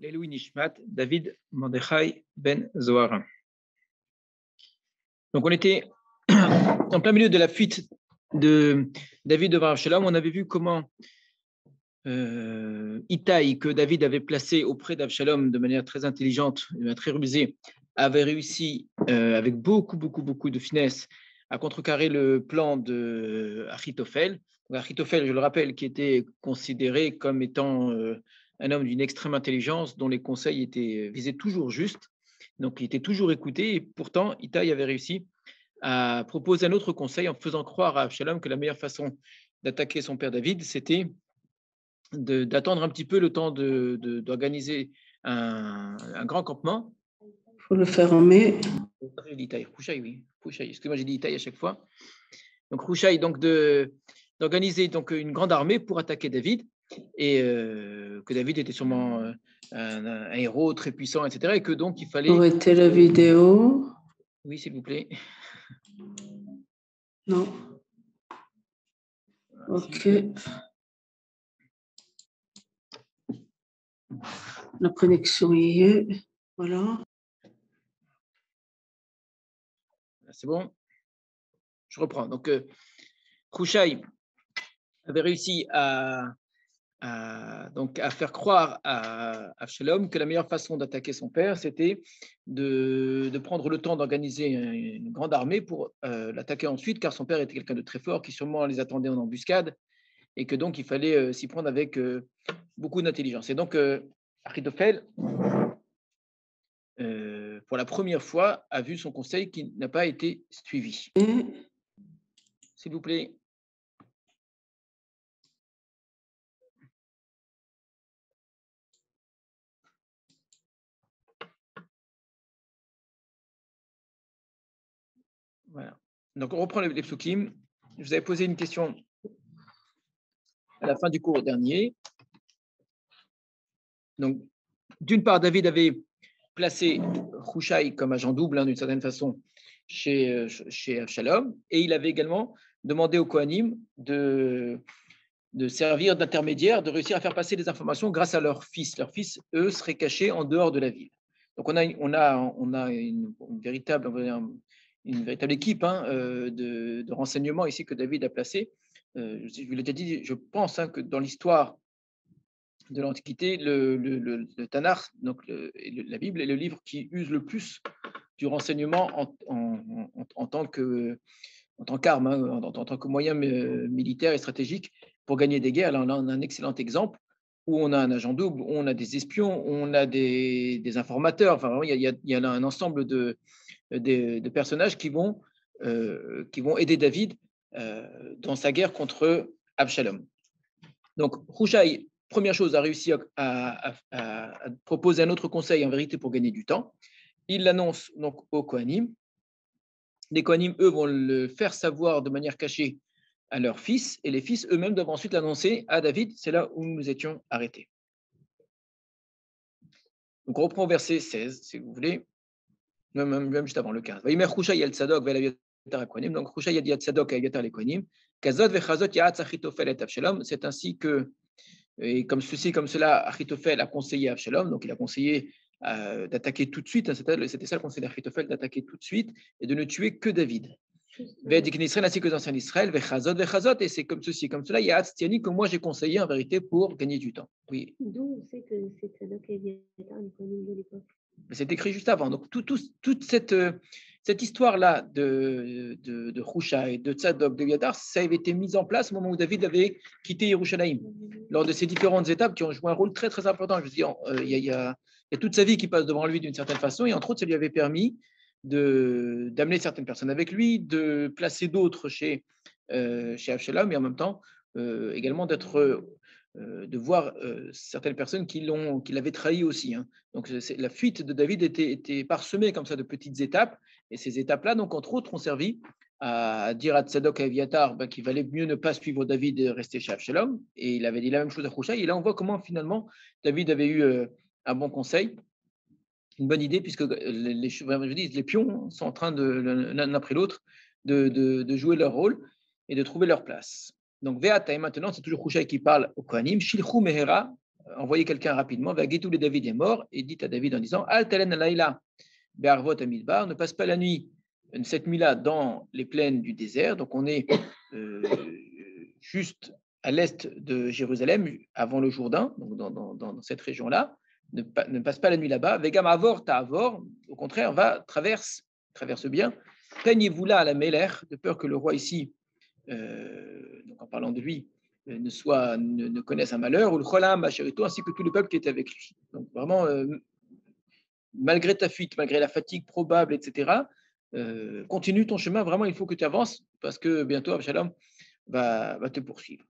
Léloui Nishmat, David Mordechai Ben Zohar. Donc on était en plein milieu de la fuite de David devant Absalom. On avait vu comment Itaï, que David avait placé auprès d'Absalom de manière très intelligente, très rusée, avait réussi avec beaucoup de finesse à contrecarrer le plan de Achitophel. Achitophel, je le rappelle, qui était considéré comme étant un homme d'une extrême intelligence dont les conseils étaient visés toujours juste, donc il était toujours écouté, et pourtant Itaï avait réussi à proposer un autre conseil en faisant croire à Absalom que la meilleure façon d'attaquer son père David, c'était d'attendre un petit peu le temps d'organiser un grand campement. Il faut le faire en mai. Oui. Excusez-moi, j'ai dit Itaï à chaque fois. Donc, Rouchaï, donc d'organiser donc une grande armée pour attaquer David, et que David était sûrement un héros très puissant, etc. Et que donc il fallait. Arrêtez la vidéo. Oui, s'il vous plaît. Non. Ok. La connexion y est. Voilà. C'est bon. Je reprends. Donc, Rouchaï avait réussi à faire croire à Absalom que la meilleure façon d'attaquer son père, c'était de prendre le temps d'organiser une grande armée pour l'attaquer ensuite, car son père était quelqu'un de très fort, qui sûrement les attendait en embuscade, et que donc il fallait s'y prendre avec beaucoup d'intelligence. Et donc, Achitophel, pour la première fois, a vu son conseil qui n'a pas été suivi. S'il vous plaît. Voilà. Donc, on reprend les psukim. Je vous avais posé une question à la fin du cours dernier. Donc, d'une part, David avait placé Hushai comme agent double, d'une certaine façon, chez Absalom, et il avait également demandé aux Kohanim de servir d'intermédiaire, de réussir à faire passer des informations grâce à leurs fils. Leurs fils, eux, seraient cachés en dehors de la ville. Donc, on a une véritable équipe de renseignements ici que David a placée. Je vous l'ai déjà dit, je pense que dans l'histoire de l'Antiquité, le Tanakh, donc la Bible, est le livre qui use le plus du renseignement en tant qu'arme, en tant que moyen militaire et stratégique pour gagner des guerres. Là, on a un excellent exemple où on a un agent double, où on a des espions, où on a des informateurs. Enfin, vraiment, il y a un ensemble de personnages qui vont aider David dans sa guerre contre Absalom. Donc, Hushai, première chose, a réussi à proposer un autre conseil en vérité pour gagner du temps. Il l'annonce donc aux Kohanim. Les Kohanim, eux, vont le faire savoir de manière cachée à leurs fils, et les fils eux-mêmes doivent ensuite l'annoncer à David. C'est là où nous étions arrêtés. Donc, on reprend au verset 16, si vous voulez, même juste avant le 15. Donc, Hushai a dit à Tzadok et à Abiatar les Kohanim, c'est ainsi que, et comme ceci, comme cela, Achitophel a conseillé à Absalom, donc il a conseillé d'attaquer tout de suite, c'était ça le conseil d'Achitophel, d'attaquer tout de suite et de ne tuer que David. Ainsi que les anciens d'Israël, et c'est comme ceci, comme cela, il y a Hatztiani que moi j'ai conseillé en vérité pour gagner du temps. Oui. D'où on sait que c'est Tzadok et Abiatar, les Kohanim de l'époque. C'est écrit juste avant. Donc, toute cette histoire-là de Hushai et de Tzadok, de Abiatar, ça avait été mis en place au moment où David avait quitté Yerushalayim. Lors de ces différentes étapes qui ont joué un rôle très, très important. Je veux dire, il y a toute sa vie qui passe devant lui d'une certaine façon, et entre autres, ça lui avait permis d'amener certaines personnes avec lui, de placer d'autres chez Absalom, mais en même temps, également de voir certaines personnes qui l'avaient trahi aussi. Donc, la fuite de David était parsemée comme ça de petites étapes, et ces étapes-là, donc, entre autres, ont servi à dire à Tzadok et à Abiatar qu'il valait mieux ne pas suivre David et rester chez Absalom, et il avait dit la même chose à Hushai, et là, on voit comment, finalement, David avait eu un bon conseil, une bonne idée, puisque les pions sont en train, l'un après l'autre, de jouer leur rôle et de trouver leur place. Donc, Ve'ata, et maintenant, c'est toujours Hushai qui parle au Kohanim, Shilchu Mehera, envoyez quelqu'un rapidement, Vagitou le David est mort, et dites à David en disant, Al talen alayla be'arvot amidbar, ne passe pas la nuit, cette nuit-là, dans les plaines du désert. Donc on est juste à l'est de Jérusalem, avant le Jourdain, donc dans cette région-là. Ne passe pas la nuit là-bas. Vegam avor ta'avor, au contraire, traverse bien. Peignez-vous là à la Méler, de peur que le roi ici, donc en parlant de lui, ne connaisse un malheur, ou le cholam, Bachérito, ainsi que tout le peuple qui était avec lui. Donc vraiment, malgré ta fuite, malgré la fatigue probable, etc., continue ton chemin. Vraiment, il faut que tu avances, parce que bientôt, Absalom va te poursuivre.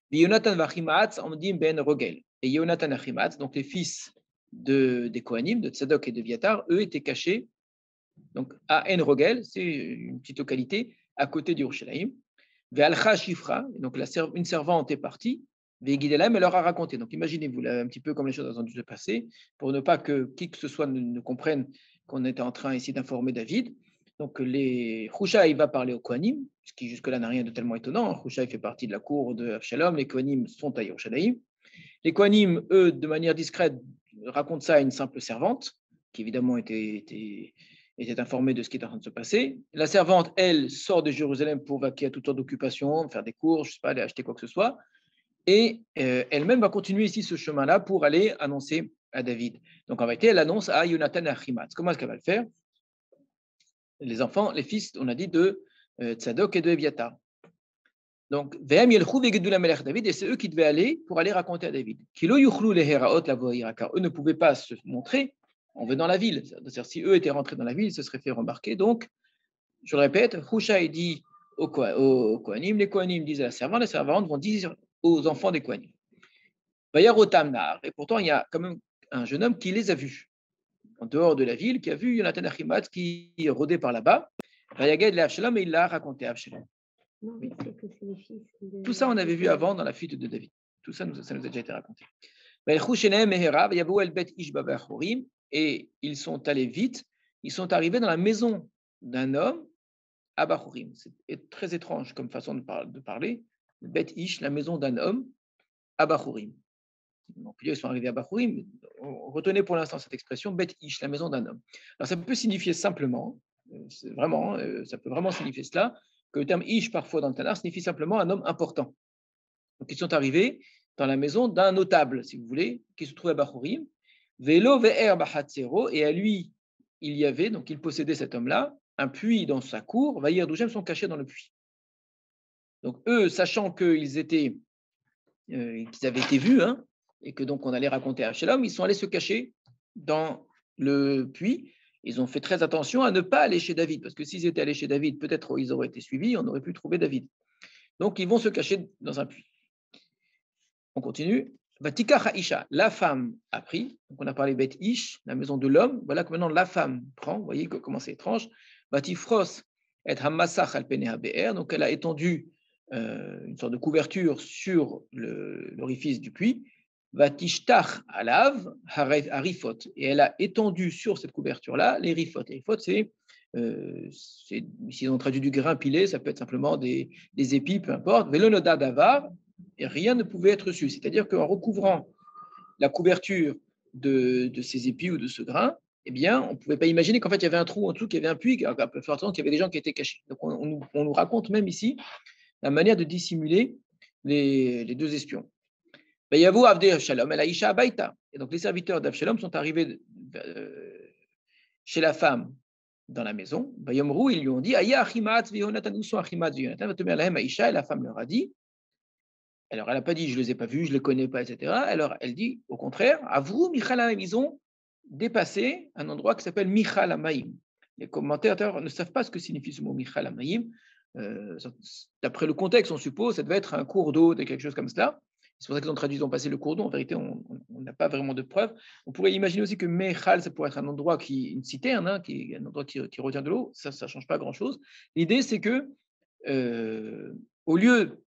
Yonatan vachimatz amdim ben Rogel. Et Yonatan et Achimatz, donc les fils des Kohanim, de Tzadok et de Viatar, eux étaient cachés donc à En Rogel, c'est une petite localité à côté d'Yerushalayim. Ve'alcha Shifra, donc une servante est partie, Ve'gidelem, elle leur a raconté. Donc imaginez-vous là, un petit peu comme les choses ont dû se passer, pour ne pas que qui que ce soit ne comprenne qu'on était en train ici d'informer David. Donc Hushai va parler aux Kohanim, ce qui jusque-là n'a rien de tellement étonnant. Hushai fait partie de la cour de Avshalom, les Kohanim sont à Yerushalayim. Les Kohanim, eux, de manière discrète, racontent ça à une simple servante, qui évidemment était informée de ce qui est en train de se passer. La servante, elle, sort de Jérusalem pour vaquer à toute sorte d'occupation, faire des courses, je ne sais pas, aller acheter quoi que ce soit. Et elle-même va continuer ici ce chemin-là pour aller annoncer à David. Donc en réalité, elle annonce à Yonatan et Achimatz. Comment est-ce qu'elle va le faire? Les enfants, les fils, on a dit, de Tzadok et de Eviatar. Donc, Ve'em yelchou ve'gedulam melech David, et c'est eux qui devaient aller pour aller raconter à David. Kilo yuchlu leheraot lavoira, car eux ne pouvaient pas se montrer en venant dans la ville. C'est-à-dire, si eux étaient rentrés dans la ville, ils se seraient fait remarquer. Donc, je le répète, Hushai dit aux Kohanim, les Kohanim disent à la servante, les servantes vont dire aux enfants des Kohanim. Vayarotam nar, et pourtant, il y a quand même un jeune homme qui les a vus, en dehors de la ville, qui a vu Yonatan Achimatz qui rôdait par là-bas. Vayaged le Avshalom, et il l'a raconté à Avshalom. Non, Oui. c'est que c'est les fils de... Tout ça, on avait vu avant dans la fuite de David. Tout ça, ça nous a déjà été raconté. Et ils sont allés vite. Ils sont arrivés dans la maison d'un homme à Bachurim. C'est très étrange comme façon de parler. Bet Ish, la maison d'un homme à Bachurim. Donc, ils sont arrivés à Bachurim. Retenez pour l'instant cette expression, Bet Ish, la maison d'un homme. Alors, ça peut signifier simplement, ça peut vraiment signifier cela, que le terme Ish, parfois dans le Tanakh, signifie simplement un homme important. Donc, ils sont arrivés dans la maison d'un notable, si vous voulez, qui se trouvait à Bachurim. Velo ve'er bahatzero, et à lui, il y avait, donc il possédait cet homme-là, un puits dans sa cour. Vaïr Doujem sont cachés dans le puits. Donc, eux, sachant qu'ils avaient été vus, hein, et que donc on allait raconter à Absalom, ils sont allés se cacher dans le puits. Ils ont fait très attention à ne pas aller chez David, parce que s'ils étaient allés chez David, peut-être ils auraient été suivis, on aurait pu trouver David. Donc, ils vont se cacher dans un puits. On continue. Vatika Haisha, la femme a pris. Donc on a parlé Bet Ish, la maison de l'homme. Voilà que maintenant la femme prend. Vous voyez comment c'est étrange. Vatifros et Hamassach al Penea Be'er. Donc elle a étendu une sorte de couverture sur l'orifice du puits. Vatishtach alav harifot. Et elle a étendu sur cette couverture-là les rifot. Les rifot, s'ils ont traduit du grain pilé, ça peut être simplement des épis, peu importe. Velonoda davar. Et rien ne pouvait être su. C'est-à-dire qu'en recouvrant la couverture de ces épis ou de ce grain, eh bien, on ne pouvait pas imaginer qu'en fait, il y avait un trou en dessous, qu'il y avait un puits, qu'il y avait des gens qui étaient cachés. Donc, on nous raconte même ici la manière de dissimuler les deux espions. Et donc, les serviteurs d'Avshalom sont arrivés chez la femme dans la maison. Ils lui ont dit, et la femme leur a dit, alors, elle n'a pas dit, je ne les ai pas vus, je ne les connais pas, etc. Alors, elle dit, au contraire, Avrou, Michal Hamayim, ils ont dépassé un endroit qui s'appelle Michal Hamayim. Les commentateurs ne savent pas ce que signifie ce mot Michal Hamayim. D'après le contexte, on suppose, ça devait être un cours d'eau, quelque chose comme cela. C'est pour ça qu'ils ont traduit, ils ont passé le cours d'eau. En vérité, on n'a pas vraiment de preuves. On pourrait imaginer aussi que Michal, ça pourrait être un endroit une citerne, hein, un endroit qui retient de l'eau. Ça ne change pas grand-chose. L'idée, c'est que, au lieu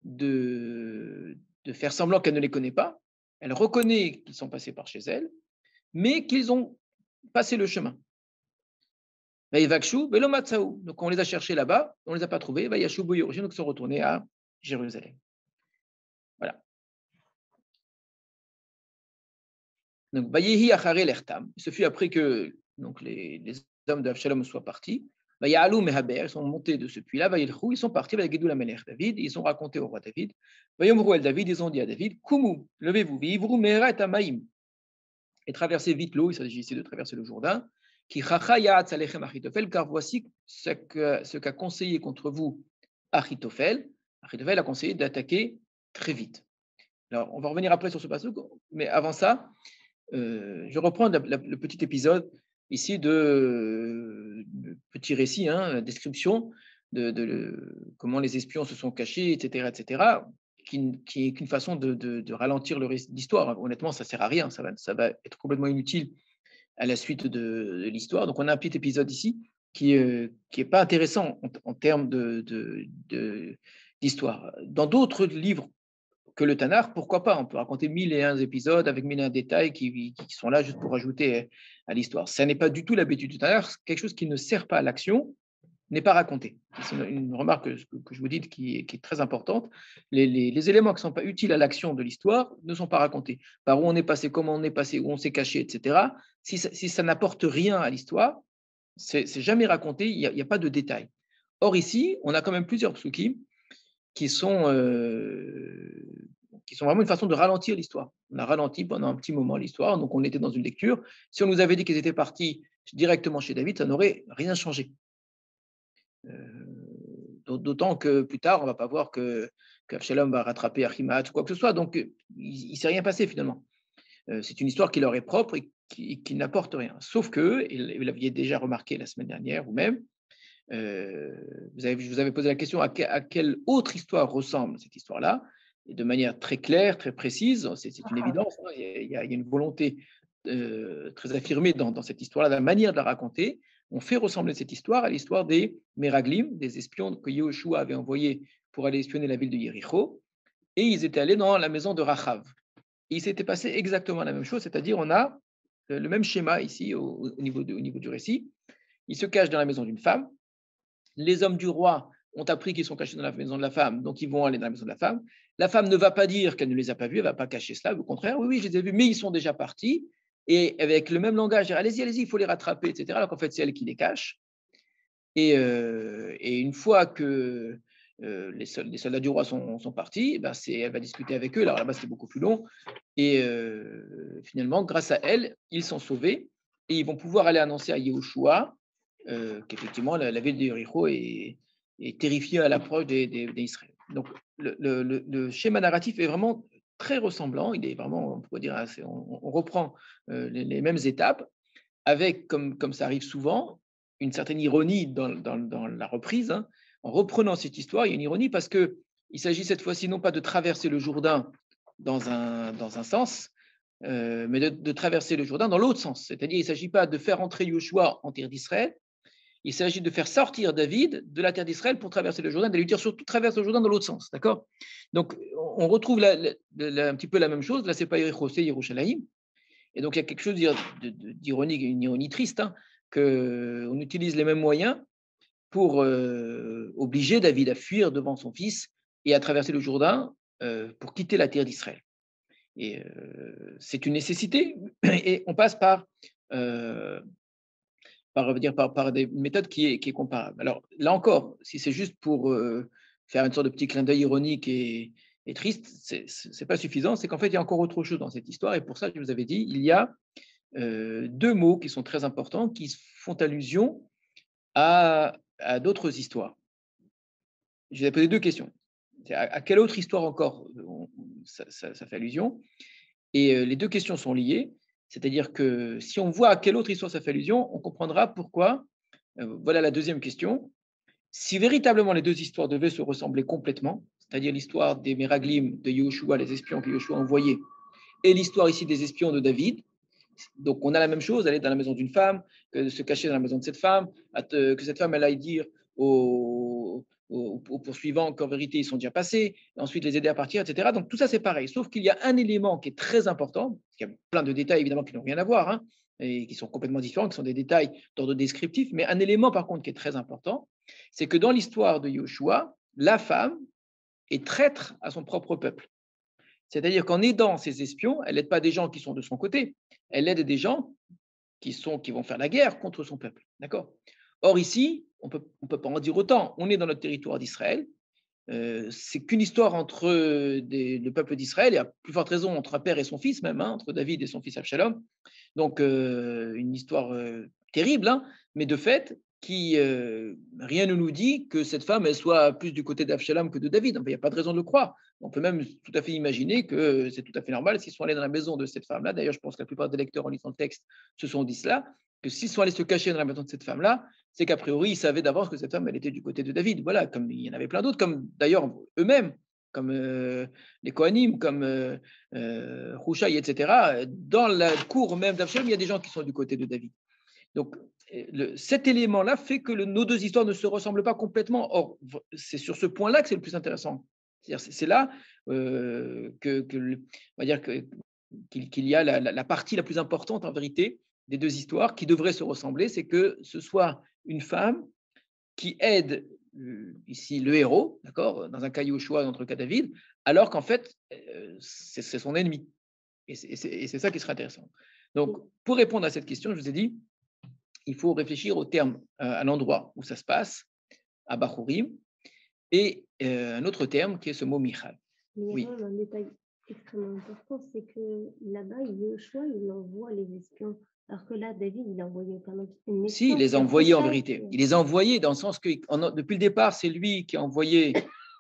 de faire semblant qu'elle ne les connaît pas, elle reconnaît qu'ils sont passés par chez elle, mais qu'ils ont passé le chemin. Donc on les a cherchés là-bas, on ne les a pas trouvés, donc ils sont retournés à Jérusalem. Voilà. Donc, Vayehi acharei lertam. Ce fut après que donc, les hommes d'Avshalom soient partis. Vaya'alu mehaber, ils sont montés de ce puits-là. Vayelchou, ils sont partis avec Gidou Lamelech David. Ils ont raconté au roi David. Vayomru el David, ils ont dit à David, Kumu, levez-vous, vivru mehera et amaim, et traversez vite l'eau. Il s'agit ici de traverser le Jourdain. Ki chacha ya'atz alechem Achitophel, car voici ce qu'a conseillé contre vous Achitophel. Achitophel a conseillé d'attaquer très vite. Alors, on va revenir après sur ce passage, mais avant ça, je reprends le petit épisode ici de petit récit, la description de comment les espions se sont cachés, etc., qui est qu'une façon de ralentir le récit d'histoire. Honnêtement, ça ne sert à rien, ça va être complètement inutile à la suite de l'histoire. Donc, on a un petit épisode ici qui est pas intéressant en termes d'histoire. Dans d'autres livres que le Tanakh, pourquoi pas? On peut raconter 1001 épisodes avec 1001 détails qui sont là juste pour ajouter à l'histoire. Ça n'est pas du tout l'habitude du Tanakh. Quelque chose qui ne sert pas à l'action n'est pas raconté. C'est une remarque que je vous dis qui est très importante. Les éléments qui ne sont pas utiles à l'action de l'histoire ne sont pas racontés. Par où on est passé, comment on est passé, où on s'est caché, etc. Si ça n'apporte rien à l'histoire, c'est jamais raconté, il n'y a pas de détails. Or ici, on a quand même plusieurs psukim qui sont vraiment une façon de ralentir l'histoire. On a ralenti pendant un petit moment l'histoire, donc on était dans une lecture. Si on nous avait dit qu'ils étaient partis directement chez David, ça n'aurait rien changé. D'autant que plus tard, on ne va pas voir qu'Absalom va rattraper Achimaat ou quoi que ce soit, donc il ne s'est rien passé finalement. C'est une histoire qui leur est propre et qui n'apporte rien. Sauf que, et vous l'aviez déjà remarqué la semaine dernière ou même, je vous avais posé la question à quelle autre histoire ressemble cette histoire-là, et de manière très claire, très précise, c'est une évidence, il y a une volonté très affirmée dans cette histoire-là, la manière de la raconter. On fait ressembler cette histoire à l'histoire des Meraglim, des espions que Yehoshua avait envoyés pour aller espionner la ville de Yéricho, et ils étaient allés dans la maison de Rachav. Et il s'était passé exactement la même chose, c'est-à-dire on a le même schéma ici au niveau du récit. Ils se cachent dans la maison d'une femme. Les hommes du roi ont appris qu'ils sont cachés dans la maison de la femme, donc ils vont aller dans la maison de la femme. La femme ne va pas dire qu'elle ne les a pas vus, elle ne va pas cacher cela, au contraire, oui, je les ai vus, mais ils sont déjà partis. Et avec le même langage, dire allez-y, il faut les rattraper, etc. Alors qu'en fait, c'est elle qui les cache. Et une fois que les soldats du roi sont partis, elle va discuter avec eux. Alors là-bas, c'était beaucoup plus long. Et finalement, grâce à elle, ils sont sauvés et ils vont pouvoir aller annoncer à Yehoshua qu'effectivement, la ville de Yéricho est terrifiée à l'approche d'Israël. Donc, le schéma narratif est vraiment très ressemblant. Il est vraiment, on pourrait dire, on reprend les mêmes étapes avec, comme ça arrive souvent, une certaine ironie dans la reprise. En reprenant cette histoire, il y a une ironie parce qu'il s'agit cette fois-ci non pas de traverser le Jourdain dans un sens, mais de traverser le Jourdain dans l'autre sens. C'est-à-dire, il ne s'agit pas de faire entrer Yoshua en terre d'Israël, il s'agit de faire sortir David de la terre d'Israël pour traverser le Jourdain, de lui dire surtout traverse le Jourdain dans l'autre sens. D'accord? Donc, on retrouve un petit peu la même chose. Là, ce n'est pas Yéricho, c'est Yerushalayim. Et donc, il y a quelque chose d'ironique, une ironie triste, qu'on utilise les mêmes moyens pour obliger David à fuir devant son fils et à traverser le Jourdain pour quitter la terre d'Israël. Et c'est une nécessité, et on passe par des méthodes qui est comparable. Alors, là encore, si c'est juste pour faire une sorte de petit clin d'œil ironique et triste, c'est pas suffisant. C'est qu'en fait, il y a encore autre chose dans cette histoire. Et pour ça, je vous avais dit, il y a deux mots qui sont très importants, qui font allusion à d'autres histoires. Je vous ai posé deux questions. À quelle autre histoire encore ça fait allusion? Et les deux questions sont liées. C'est-à-dire que si on voit à quelle autre histoire ça fait allusion, on comprendra pourquoi. Voilà la deuxième question. Si véritablement les deux histoires devaient se ressembler complètement, c'est-à-dire l'histoire des Meraglim, de Yehoshua, les espions que Yehoshua a envoyés, et l'histoire ici des espions de David, donc on a la même chose, aller dans la maison d'une femme, que se cacher dans la maison de cette femme, que cette femme elle aille dire aux poursuivants qu'en vérité ils sont déjà passés, et ensuite les aider à partir, etc. Donc tout ça c'est pareil, sauf qu'il y a un élément qui est très important, il y a plein de détails évidemment qui n'ont rien à voir, et qui sont complètement différents, qui sont des détails d'ordre descriptif, mais un élément par contre qui est très important, c'est que dans l'histoire de Yoshua, la femme est traître à son propre peuple. C'est-à-dire qu'en aidant ces espions, elle n'aide pas des gens qui sont de son côté, elle aide des gens qui vont faire la guerre contre son peuple. D'accord? Or, ici, on peut pas en dire autant. On est dans notre territoire d'Israël. C'est qu'une histoire entre le peuple d'Israël, et à plus forte raison entre un père et son fils, même, hein, entre David et son fils Absalom. Donc, une histoire terrible, hein, mais de fait, rien ne nous dit que cette femme elle soit plus du côté d'Absalom que de David. Enfin, il n'y a pas de raison de le croire. On peut même tout à fait imaginer que c'est tout à fait normal s'ils sont allés dans la maison de cette femme-là. D'ailleurs, je pense que la plupart des lecteurs en lisant le texte se sont dit cela, que s'ils sont allés se cacher dans la maison de cette femme-là, c'est qu'a priori, ils savaient d'avance que cette femme, elle était du côté de David. Voilà, comme il y en avait plein d'autres, comme d'ailleurs eux-mêmes, comme les Kohanim, comme Hushai, etc. Dans la cour même d'Absalom, il y a des gens qui sont du côté de David. Donc, cet élément-là fait que nos deux histoires ne se ressemblent pas complètement. Or, c'est sur ce point-là que c'est le plus intéressant. C'est là on va dire qu'il y a la partie la plus importante en vérité des deux histoires qui devraient se ressembler, c'est que ce soit une femme qui aide ici le héros, d'accord, dans un cas Yoshua, dans notre cas David, alors qu'en fait, c'est son ennemi. Et c'est ça qui serait intéressant. Donc, pour répondre à cette question, je vous ai dit, il faut réfléchir au terme, à l'endroit où ça se passe, à Bachurim, et un autre terme qui est ce mot Michal. Mais il y a quand même un détail extrêmement important, c'est que là-bas, Yoshua, il envoie les espions. Alors que là, David, il a envoyé aucun espion. Si, il les a envoyés en vérité. Il les a envoyés dans le sens que, depuis le départ, c'est lui qui a envoyé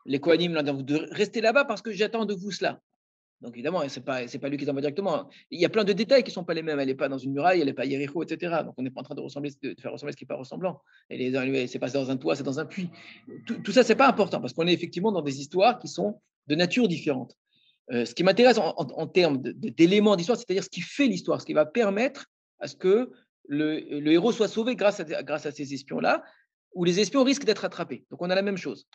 les Kohanim de rester là-bas parce que j'attends de vous cela. Donc évidemment, c'est pas lui qui les envoie directement. Il y a plein de détails qui ne sont pas les mêmes. Elle n'est pas dans une muraille, elle n'est pas à Yéricho, etc. Donc on n'est pas en train de faire ressembler ce qui n'est pas ressemblant. C'est pas dans un toit, c'est dans un puits. Tout ça, c'est pas important parce qu'on est effectivement dans des histoires qui sont de nature différente. Ce qui m'intéresse en termes d'éléments d'histoire, c'est-à-dire ce qui fait l'histoire, ce qui va permettre à ce que le héros soit sauvé grâce à ces espions-là, où les espions risquent d'être attrapés. Donc on a la même chose.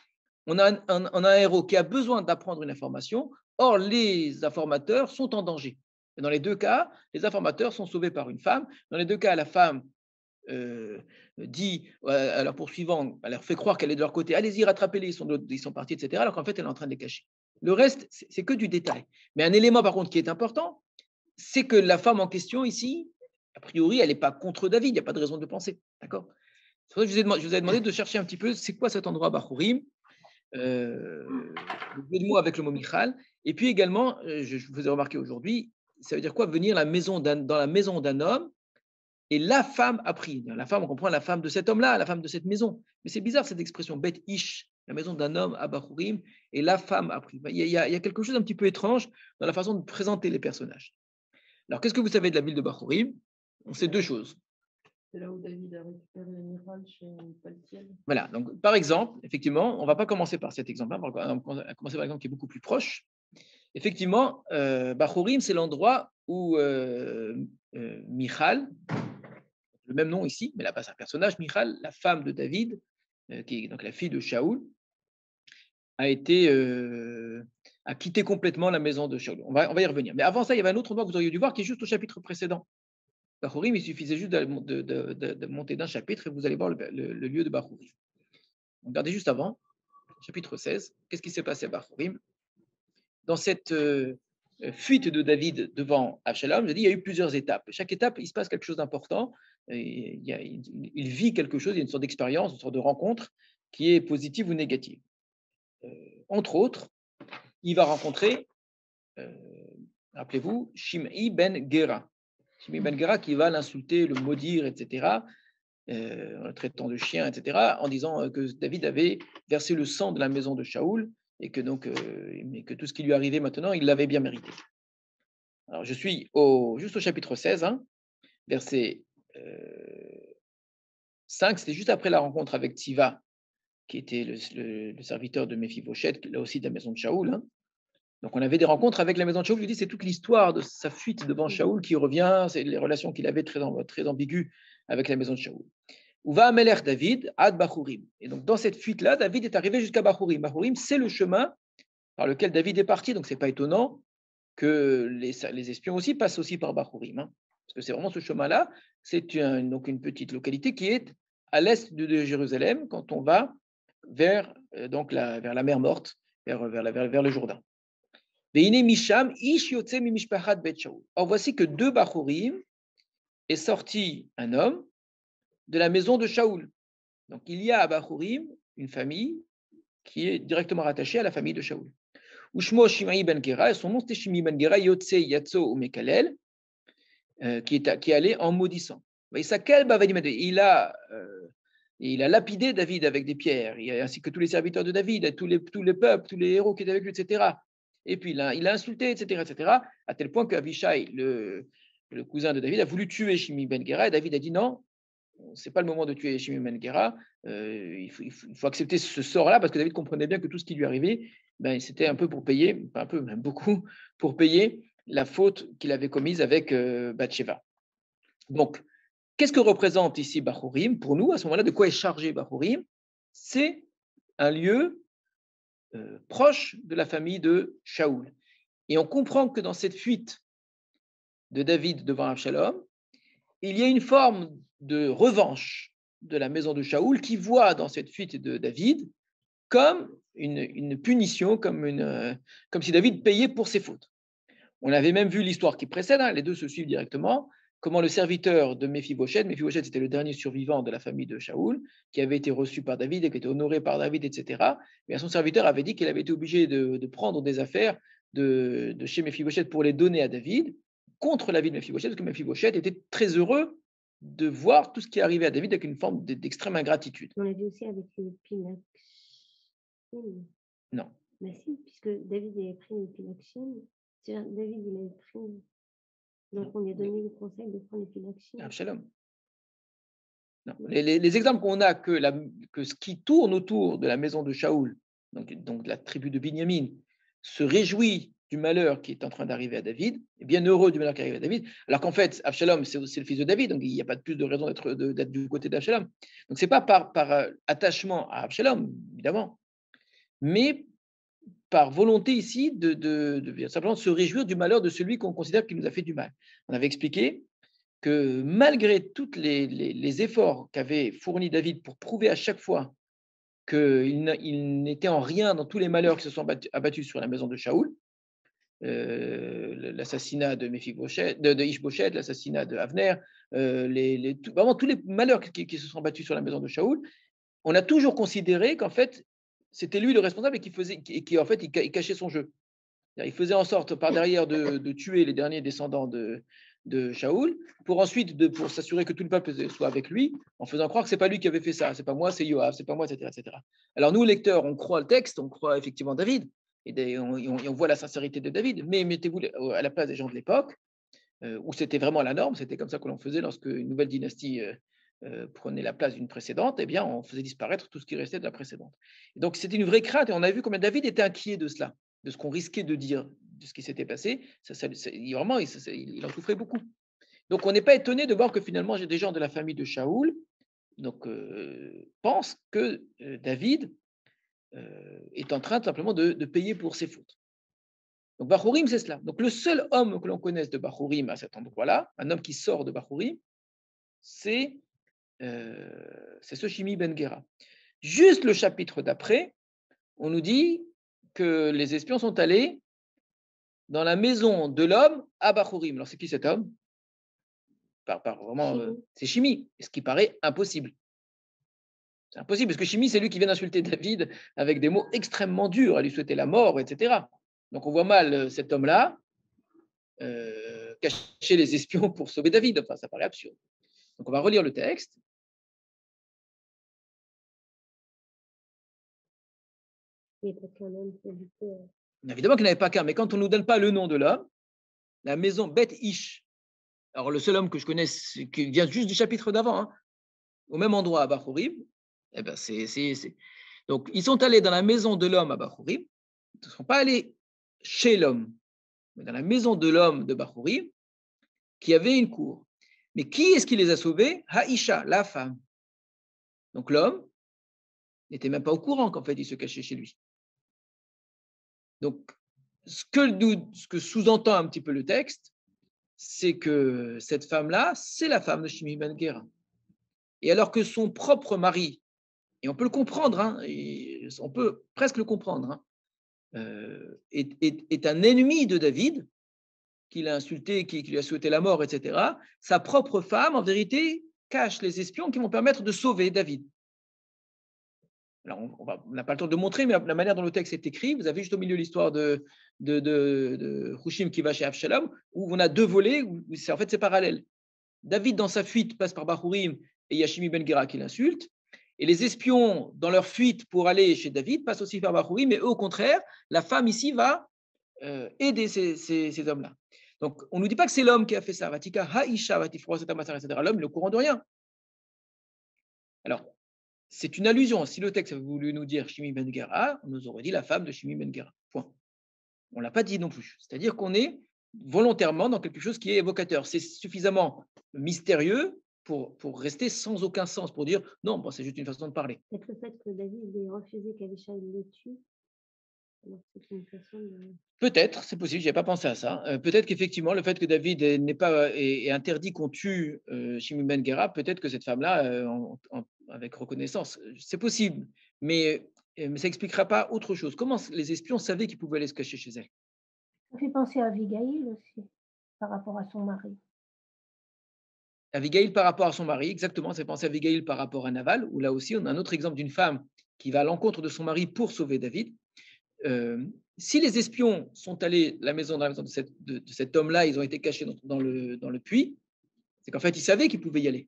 On a un héros qui a besoin d'apprendre une information, or les informateurs sont en danger. Et dans les deux cas, les informateurs sont sauvés par une femme. Dans les deux cas, la femme dit à leur poursuivant, elle leur fait croire qu'elle est de leur côté, allez-y, rattrapez-les, ils sont partis, etc., alors qu'en fait, elle est en train de les cacher. Le reste, c'est que du détail. Mais un élément, par contre, qui est important, c'est que la femme en question, ici, a priori, elle n'est pas contre David, il n'y a pas de raison de penser. D'accord? C'est pour ça que je vous ai demandé de chercher un petit peu, c'est quoi cet endroit Bachurim, le jeu de mots avec le mot Michal. Et puis également, je vous ai remarqué aujourd'hui, ça veut dire quoi venir dans la maison d'un homme et la femme a pris. La femme, on comprend la femme de cet homme-là, la femme de cette maison. Mais c'est bizarre cette expression, Bet Ish, la maison d'un homme à Bachurim, et la femme a pris. Il y a quelque chose d'un petit peu étrange dans la façon de présenter les personnages. Alors, qu'est-ce que vous savez de la ville de Bachurim? On sait deux choses. C'est là où David a récupéré Michal chez Paltiel. Voilà, donc par exemple, effectivement, on ne va pas commencer par cet exemple-là, on va commencer par l'exemple qui est beaucoup plus proche. Effectivement, Bachurim, c'est l'endroit où Michal, le même nom ici, mais là, c'est un personnage, Michal, la femme de David, qui est donc la fille de Shaoul, a quitté complètement la maison de Shaoul. On va y revenir. Mais avant ça, il y avait un autre endroit que vous auriez dû voir qui est juste au chapitre précédent. Bachurim, il suffisait juste de monter d'un chapitre et vous allez voir le lieu de Bachurim. Regardez juste avant, chapitre 16, qu'est-ce qui s'est passé à Bachurim? Dans cette fuite de David devant Absalom, je dis, il y a eu plusieurs étapes. Chaque étape, il se passe quelque chose d'important. Il vit quelque chose, il y a une sorte d'expérience, une sorte de rencontre qui est positive ou négative. Entre autres, il va rencontrer, rappelez-vous, Shimei ben Gera. Shimei ben Gera qui va l'insulter, le maudire, etc., en le traitant de chien, etc., en disant que David avait versé le sang de la maison de Shaoul et que donc, mais que tout ce qui lui arrivait maintenant, il l'avait bien mérité. Alors, je suis juste au chapitre 16, hein, verset 5, c'était juste après la rencontre avec Tiva, qui était le serviteur de Méphibosheth, là aussi de la maison de Shaoul. Hein. Donc, on avait des rencontres avec la maison de Shaoul. Je dis, c'est toute l'histoire de sa fuite devant Shaoul qui revient, c'est les relations qu'il avait très ambiguës avec la maison de Shaoul. Où va Amelech David, ad Bachurim. Et donc, dans cette fuite-là, David est arrivé jusqu'à Bachurim. Bachurim, c'est le chemin par lequel David est parti. Donc, ce n'est pas étonnant que les espions aussi passent aussi par Bachurim. Hein, parce que c'est vraiment ce chemin-là. C'est donc une petite localité qui est à l'est de Jérusalem quand on va vers la mer Morte, vers le Jourdain. Or, voici que de Bachurim est sorti un homme de la maison de Shaoul. Donc, il y a à Bachurim une famille qui est directement rattachée à la famille de Shaoul. Ushmo Shimei ben Gera, et son nom c'était Shimei ben Gera, Yotse Yatso ou Mekalel, qui est allé en maudissant. Il a lapidé David avec des pierres, ainsi que tous les serviteurs de David, tous les peuples, tous les héros qui étaient avec lui, etc. Et puis il a insulté, etc., à tel point qu'Avishai, le cousin de David, a voulu tuer Shimei ben Gera, et David a dit non, c'est pas le moment de tuer Shimei ben Gera, il faut accepter ce sort-là, parce que David comprenait bien que tout ce qui lui arrivait, c'était un peu pour payer, pas un peu, même beaucoup, pour payer la faute qu'il avait commise avec Bathsheba. Donc, qu'est-ce que représente ici Bachurim pour nous? À ce moment-là, de quoi est chargé Bachurim? C'est un lieu proche de la famille de Shaoul. Et on comprend que dans cette fuite de David devant Absalom, il y a une forme de revanche de la maison de Shaoul qui voit dans cette fuite de David comme une punition, comme si David payait pour ses fautes. On avait même vu l'histoire qui précède, les deux se suivent directement, comment le serviteur de Méphibosheth c'était le dernier survivant de la famille de Shaoul, qui avait été reçu par David et qui était honoré par David, etc. Mais son serviteur avait dit qu'il avait été obligé de prendre des affaires de chez Méphibosheth pour les donner à David, contre l'avis de Méphibosheth, parce que Méphibosheth était très heureux de voir tout ce qui arrivait à David avec une forme d'extrême ingratitude. On l'a vu aussi avec les Pinakshim. Non. Bah si, puisque David avait pris les Pinakshim. David, il avait pris. Donc, on lui a donné le conseil de prendre les Pinakshim. Absalom. Non. Les exemples qu'on a que ce qui tourne autour de la maison de Shaoul, donc la tribu de Binyamin, se réjouit du malheur qui est en train d'arriver à David, est bien heureux du malheur qui arrive à David, alors qu'en fait, Absalom, c'est le fils de David, donc il n'y a pas plus de raison d'être du côté d'Absalom. Donc, ce n'est pas par attachement à Absalom, évidemment, mais par volonté ici de simplement se réjouir du malheur de celui qu'on considère qui nous a fait du mal. On avait expliqué que malgré tous les efforts qu'avait fourni David pour prouver à chaque fois qu'il n'était en rien dans tous les malheurs qui se sont abattus sur la maison de Shaoul, l'assassinat de Méphibosheth, de Ishbosheth, l'assassinat de Avner, vraiment tous les malheurs qui se sont abattus sur la maison de Shaoul, on a toujours considéré qu'en fait, c'était lui le responsable et qui en fait, il cachait son jeu. Il faisait en sorte par derrière de tuer les derniers descendants de Shaoul, pour ensuite, pour s'assurer que tout le peuple soit avec lui, en faisant croire que c'est pas lui qui avait fait ça, c'est pas moi, c'est Yoav, c'est pas moi, etc., etc. Alors nous, lecteurs, on croit le texte, on croit effectivement David, et on voit la sincérité de David, mais mettez-vous à la place des gens de l'époque, où c'était vraiment la norme, c'était comme ça que l'on faisait lorsque une nouvelle dynastie prenait la place d'une précédente, eh bien, on faisait disparaître tout ce qui restait de la précédente. Et donc, c'était une vraie crainte, et on a vu combien David était inquiet de cela, de ce qu'on risquait de dire, de ce qui s'était passé. Vraiment, il en souffrait beaucoup. Donc, on n'est pas étonné de voir que finalement, des gens de la famille de Shaoul pensent que David est en train simplement de payer pour ses fautes. Donc, Bachurim, c'est cela. Donc, le seul homme que l'on connaisse de Bachurim à cet endroit-là, un homme qui sort de Bachurim, c'est ce Shimi ben Gera. Juste le chapitre d'après, on nous dit que les espions sont allés dans la maison de l'homme à Bachurim. Alors, c'est qui cet homme? Vraiment, c'est Shimi, ce qui paraît impossible. C'est impossible, parce que Shimi, c'est lui qui vient d'insulter David avec des mots extrêmement durs, à lui souhaiter la mort, etc. Donc, on voit mal cet homme-là cacher les espions pour sauver David. Enfin, ça paraît absurde. Donc, on va relire le texte. Évidemment qu'il n'y avait pas qu'un, mais quand on ne nous donne pas le nom de l'homme, la maison Beth Ish, alors le seul homme que je connais, qui vient juste du chapitre d'avant, au même endroit à Bachurim, eh ben donc ils sont allés dans la maison de l'homme à Bachurim, ils ne sont pas allés chez l'homme, mais dans la maison de l'homme de Bachurim, qui avait une cour. Mais qui est-ce qui les a sauvés? Haïcha, la femme. Donc l'homme n'était même pas au courant qu'en fait il se cachait chez lui. Donc, ce que sous-entend un petit peu le texte, c'est que cette femme-là, c'est la femme de Shimi ben Gera. Et alors que son propre mari, et on peut le comprendre, on peut presque le comprendre, est un ennemi de David, qui l'a insulté, qui lui a souhaité la mort, etc., sa propre femme, en vérité, cache les espions qui vont permettre de sauver David. Alors, on n'a pas le temps de montrer, mais la manière dont le texte est écrit, vous avez juste au milieu l'histoire de Hushim qui va chez Avshalom, où on a deux volets, où en fait c'est parallèle. David, dans sa fuite, passe par Bahurim et Yashimi Ben Gera qui l'insulte, et les espions, dans leur fuite pour aller chez David, passent aussi par Bahurim, mais eux, au contraire, la femme ici va aider ces hommes-là. Donc, on ne nous dit pas que c'est l'homme qui a fait ça. Vatika Haisha, etc. L'homme, il est au courant de rien. Alors, c'est une allusion. Si le texte avait voulu nous dire Shimi Ben Gera, on nous aurait dit la femme de Shimi Ben Gera. Point. On ne l'a pas dit non plus. C'est-à-dire qu'on est volontairement dans quelque chose qui est évocateur. C'est suffisamment mystérieux pour rester sans aucun sens, pour dire non, bon, c'est juste une façon de parler. Peut-être le fait que David ait refusé qu'Avisha le tue. Alors, c'est une façon de... Peut-être, c'est possible, je n'avais pas pensé à ça. Peut-être qu'effectivement, le fait que David est interdit qu'on tue Shimi Ben Gera, peut-être que cette femme-là, avec reconnaissance, c'est possible, mais ça n'expliquera pas autre chose. Comment les espions savaient qu'ils pouvaient aller se cacher chez elle? Ça fait penser à Abigail aussi, par rapport à son mari. Abigail par rapport à son mari, exactement, c'est penser à Abigail par rapport à Naval, où là aussi, on a un autre exemple d'une femme qui va à l'encontre de son mari pour sauver David. Si les espions sont allés dans la maison de cet homme-là, ils ont été cachés dans le puits, c'est qu'en fait, ils savaient qu'ils pouvaient y aller.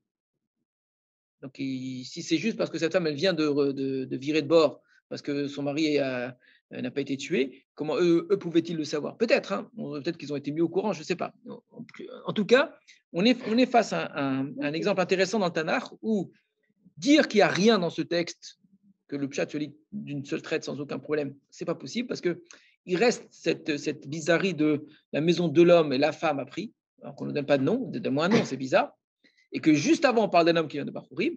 Donc, si c'est juste parce que cette femme, elle vient de virer de bord, parce que son mari n'a pas été tué, comment eux pouvaient-ils le savoir? Peut-être, hein, peut-être qu'ils ont été mis au courant, je ne sais pas. En tout cas, on est face à un exemple intéressant dans le Tanakh où dire qu'il n'y a rien dans ce texte, que le pshat se lit d'une seule traite sans aucun problème, ce n'est pas possible parce qu'il reste cette bizarrerie de la maison de l'homme et la femme a pris, alors qu'on ne donne pas de nom, donne-moi un nom, c'est bizarre, et que juste avant on parle d'un homme qui vient de Bahurim,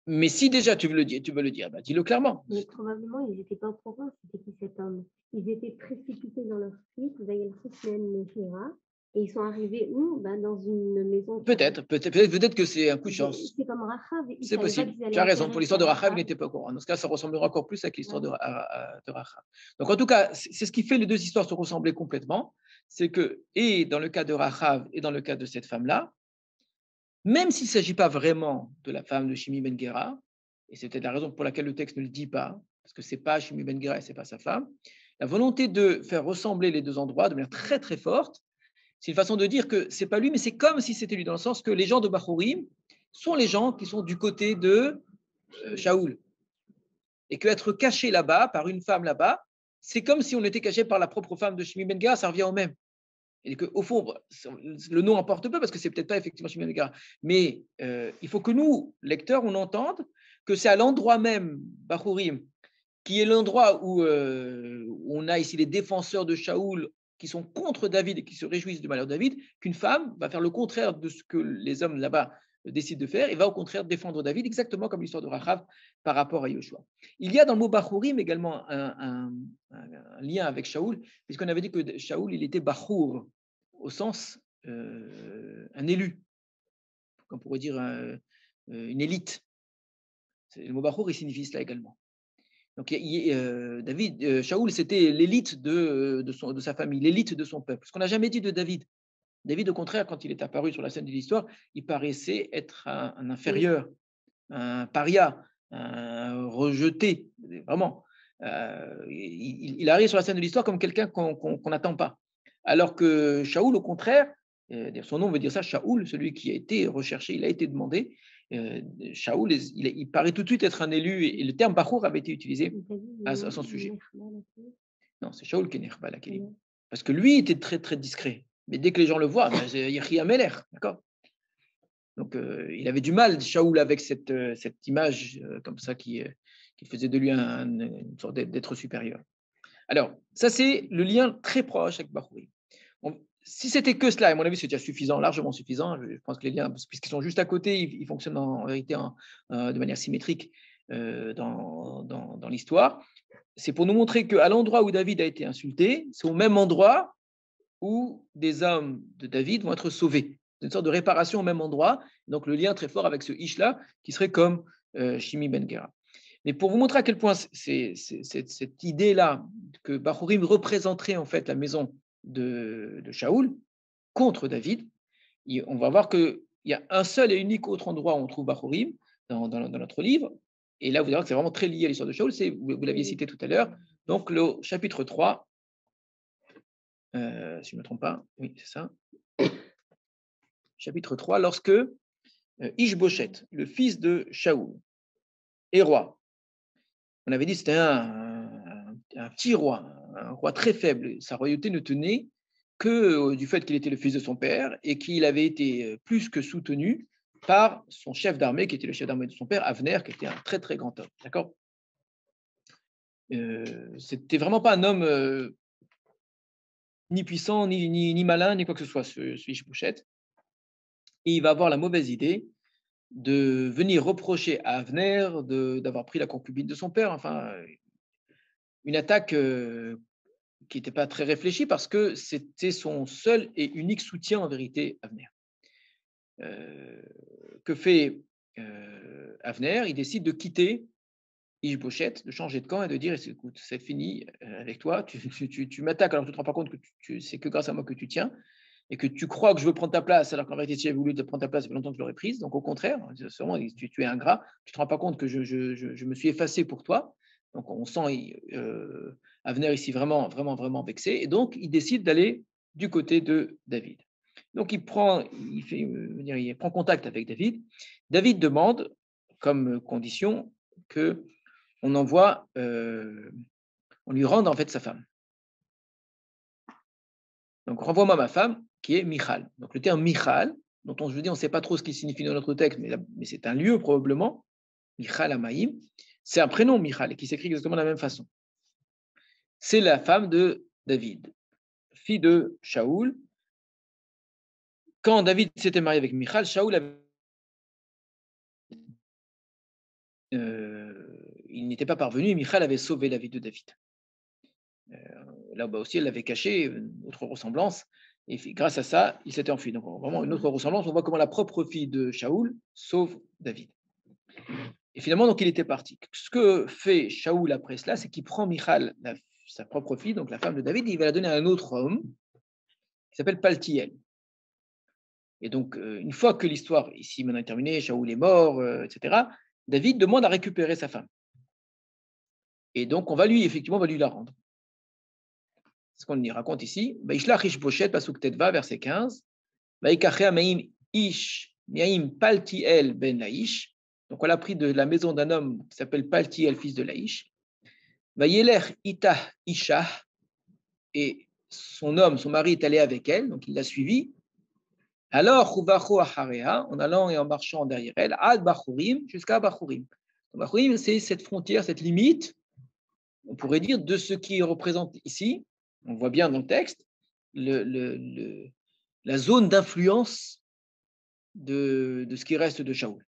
mais si déjà tu veux le dire, bah, dis-le clairement. Mais probablement, ils n'étaient pas au courant, c'était qui cet homme. Ils étaient précipités dans leur fuite, et ils sont arrivés où? Dans une maison. Peut-être que c'est un coup de chance. C'est comme Rachav. C'est possible. Tu as raison. Pour l'histoire de Rachav, il n'était pas au courant. Dans ce cas, ça ressemblera encore plus avec l'histoire de Rachav. Donc, en tout cas, c'est ce qui fait les deux histoires se ressembler complètement. C'est que, et dans le cas de Rachav et dans le cas de cette femme-là, même s'il ne s'agit pas vraiment de la femme de Shimi Ben Gera, et c'est peut-être la raison pour laquelle le texte ne le dit pas, parce que ce n'est pas Shimi Ben Gera et ce n'est pas sa femme, la volonté de faire ressembler les deux endroits de manière très très forte, c'est une façon de dire que ce n'est pas lui, mais c'est comme si c'était lui, dans le sens que les gens de Bahurim sont les gens qui sont du côté de Shaoul. Et qu'être caché là-bas, par une femme là-bas, c'est comme si on était caché par la propre femme de Shimi Ben Gera, ça revient au même. Et qu'au fond, le nom importe peu parce que c'est peut-être pas effectivement Shimi Ben Gera. Mais il faut que nous, lecteurs, on entende que c'est à l'endroit même, Bahurim, qui est l'endroit où on a ici les défenseurs de Shaoul qui sont contre David et qui se réjouissent du malheur de David, qu'une femme va faire le contraire de ce que les hommes là-bas décident de faire et va au contraire défendre David, exactement comme l'histoire de Rachav par rapport à Yoshua. Il y a dans le mot Bahurim également un lien avec Shaoul, puisqu'on avait dit que Shaoul, il était Bahour, au sens un élu, on pourrait dire une élite. Le mot Bahour, il signifie cela également. Donc, Shaoul, c'était l'élite de sa famille, l'élite de son peuple. Ce qu'on n'a jamais dit de David. David, au contraire, quand il est apparu sur la scène de l'histoire, il paraissait être un inférieur, un paria, un rejeté, vraiment. Il arrive sur la scène de l'histoire comme quelqu'un qu'on n'attend pas. Alors que Shaoul, au contraire, son nom veut dire ça, Shaoul, celui qui a été recherché, il a été demandé. Shaoul, il paraît tout de suite être un élu, et le terme Bachour avait été utilisé à son sujet. Non, c'est Shaoul qui est Nechba, parce que lui était très très discret. Mais dès que les gens le voient, c'est Yehi Ameler, d'accord. Donc il avait du mal, Shaoul, avec cette image comme ça qui faisait de lui une sorte d'être supérieur. Alors, ça c'est le lien très proche avec Bachouri. Si c'était que cela, à mon avis, c'est déjà suffisant, largement suffisant. Je pense que les liens, puisqu'ils sont juste à côté, ils fonctionnent en vérité de manière symétrique dans l'histoire. C'est pour nous montrer qu'à l'endroit où David a été insulté, c'est au même endroit où des hommes de David vont être sauvés. C'est une sorte de réparation au même endroit. Donc, le lien très fort avec ce Ish-là, qui serait comme Shimi Ben Gera. Mais pour vous montrer à quel point cette idée-là que Bahurim représenterait en fait la maison de Shaoul contre David, on va voir qu'il y a un seul et unique autre endroit où on trouve Bahurim dans notre livre. Et là, vous allez voir que c'est vraiment très lié à l'histoire de Shaoul. Vous l'aviez cité tout à l'heure. Donc, le chapitre 3, si je ne me trompe pas, oui, c'est ça. Chapitre 3, lorsque Ishboshet, le fils de Shaoul, est roi. On avait dit que c'était un petit roi, un roi très faible. Sa royauté ne tenait que du fait qu'il était le fils de son père et qu'il avait été plus que soutenu par son chef d'armée, qui était le chef d'armée de son père, Avner, qui était un très très grand homme. D'accord. C'était vraiment pas un homme ni puissant, ni malin, ni quoi que ce soit, ce Ishboshet. Et il va avoir la mauvaise idée de venir reprocher à Avner d'avoir pris la concubine de son père. Enfin, une attaque qui n'était pas très réfléchie parce que c'était son seul et unique soutien en vérité, Avner. Que fait Avner? Il décide de quitter Ishboshet, de changer de camp et de dire écoute, c'est fini avec toi, tu m'attaques alors que tu ne te rends pas compte que c'est que grâce à moi que tu tiens et que tu crois que je veux prendre ta place alors qu'en vérité, si j'avais voulu te prendre ta place, ça fait longtemps que je l'aurais prise. Donc au contraire, vraiment, tu es ingrat, tu ne te rends pas compte que je me suis effacé pour toi. Donc on sent Avner ici vraiment, vraiment, vraiment vexé. Et donc il décide d'aller du côté de David. Donc il prend contact avec David. David demande comme condition que on lui rende en fait sa femme. Donc renvoie-moi ma femme qui est Michal. Donc le terme Michal, dont on ne sait pas trop ce qu'il signifie dans notre texte, mais c'est un lieu probablement, Michal Amaïm, c'est un prénom Michal et qui s'écrit exactement de la même façon. C'est la femme de David, fille de Shaoul. Quand David s'était marié avec Michal, Shaoul il n'était pas parvenu et Michal avait sauvé la vie de David. Là-bas aussi, elle l'avait caché, une autre ressemblance, et grâce à ça, il s'était enfui. Donc, vraiment une autre ressemblance, on voit comment la propre fille de Shaoul sauve David. Et finalement, donc, il était parti. Ce que fait Shaoul après cela, c'est qu'il prend Michal, sa propre fille, donc la femme de David, et il va la donner à un autre homme qui s'appelle Paltiel. Et donc, une fois que l'histoire ici maintenant est terminée, Shaoul est mort, etc., David demande à récupérer sa femme. Et donc, on va lui la rendre. Ce qu'on y raconte ici. Vaishlach Ishboshet, pasuk Tetva, verset 15. Vaikachea Meim Ish, Meim Paltiel ben Laish. Donc, on l'a pris de la maison d'un homme qui s'appelle Paltiel, fils de Laish. Vayeler Ita Isha. Et son mari, est allé avec elle, donc il l'a suivie. Alors, Chuvacho Acharea, en allant et en marchant derrière elle, Ad Bachurim, jusqu'à Bachurim. Bachurim, c'est cette frontière, cette limite, on pourrait dire, de ce qui représente ici, on voit bien dans le texte, la zone d'influence de ce qui reste de Shaoul.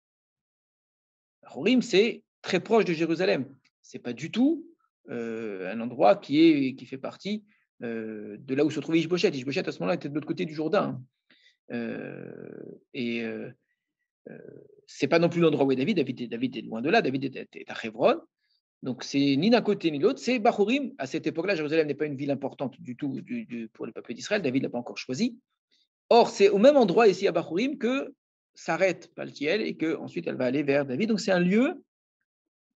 Bachurim, c'est très proche de Jérusalem. Ce n'est pas du tout un endroit qui fait partie de là où se trouvait Ishboshet. Ishboshet, à ce moment-là, était de l'autre côté du Jourdain. C'est pas non plus l'endroit où est David. David est loin de là. David est à Hebron. Donc, c'est ni d'un côté ni de l'autre. C'est Bachurim. À cette époque-là, Jérusalem n'est pas une ville importante du tout pour le peuple d'Israël. David ne l'a pas encore choisi. Or, c'est au même endroit ici à Bachurim que s'arrête Paltiel et qu'ensuite elle va aller vers David. Donc, c'est un lieu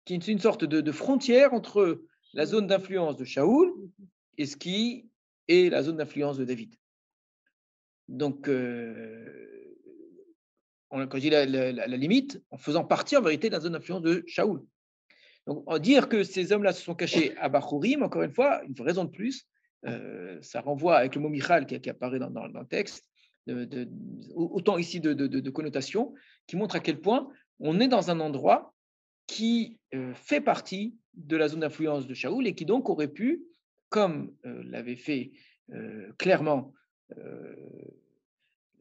qui est une sorte de frontière entre la zone d'influence de Shaoul et ce qui est la zone d'influence de David. Donc, quand je dis la limite, en faisant partie en vérité de la zone d'influence de Shaoul. Donc, dire que ces hommes-là se sont cachés à Bachurim, encore une fois, une raison de plus, ça renvoie avec le mot Michal qui apparaît dans le texte, autant ici de connotations, qui montre à quel point on est dans un endroit qui fait partie de la zone d'influence de Shaoul et qui donc aurait pu, comme l'avait fait clairement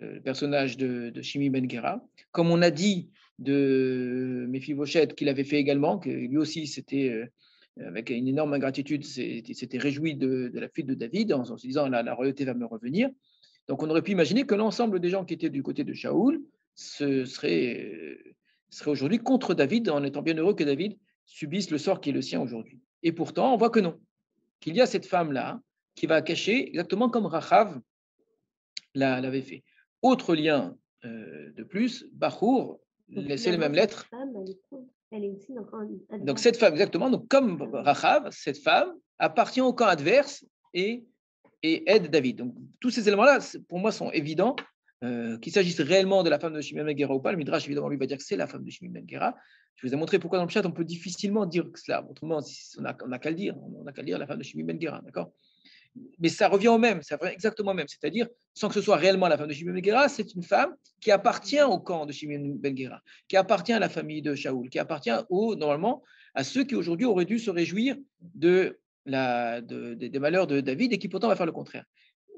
le personnage de Shimi Ben Gera, comme on a dit de Mephibosheth qu'il avait fait également, que lui aussi c'était avec une énorme ingratitude, s'était réjoui de la fuite de David en se disant la royauté va me revenir. Donc on aurait pu imaginer que l'ensemble des gens qui étaient du côté de Shaoul seraient aujourd'hui contre David, en étant bien heureux que David subissent le sort qui est le sien aujourd'hui. Et pourtant, on voit que non, qu'il y a cette femme-là qui va cacher exactement comme Rachav l'avait fait. Autre lien de plus, Bachour, c'est les mêmes lettres. Elle est aussi dans le camp adverse. Donc cette femme, exactement, donc comme Rachav, cette femme appartient au camp adverse et aide David. Donc tous ces éléments-là, pour moi, sont évidents. Qu'il s'agisse réellement de la femme de Shimon ben Gera ou pas, le Midrash évidemment lui va dire que c'est la femme de Shimon ben Gera. Je vous ai montré pourquoi dans le chat on peut difficilement dire cela. Autrement, on n'a qu'à le dire, on n'a qu'à le dire la femme de Shimon ben Gera, d'accord? Mais ça revient au même, ça revient exactement au même, c'est-à-dire sans que ce soit réellement la femme de Shimon ben Gera, c'est une femme qui appartient au camp de Shimon ben Gera, qui appartient à la famille de Shaoul, qui appartient normalement à ceux qui aujourd'hui auraient dû se réjouir des malheurs de David et qui pourtant va faire le contraire.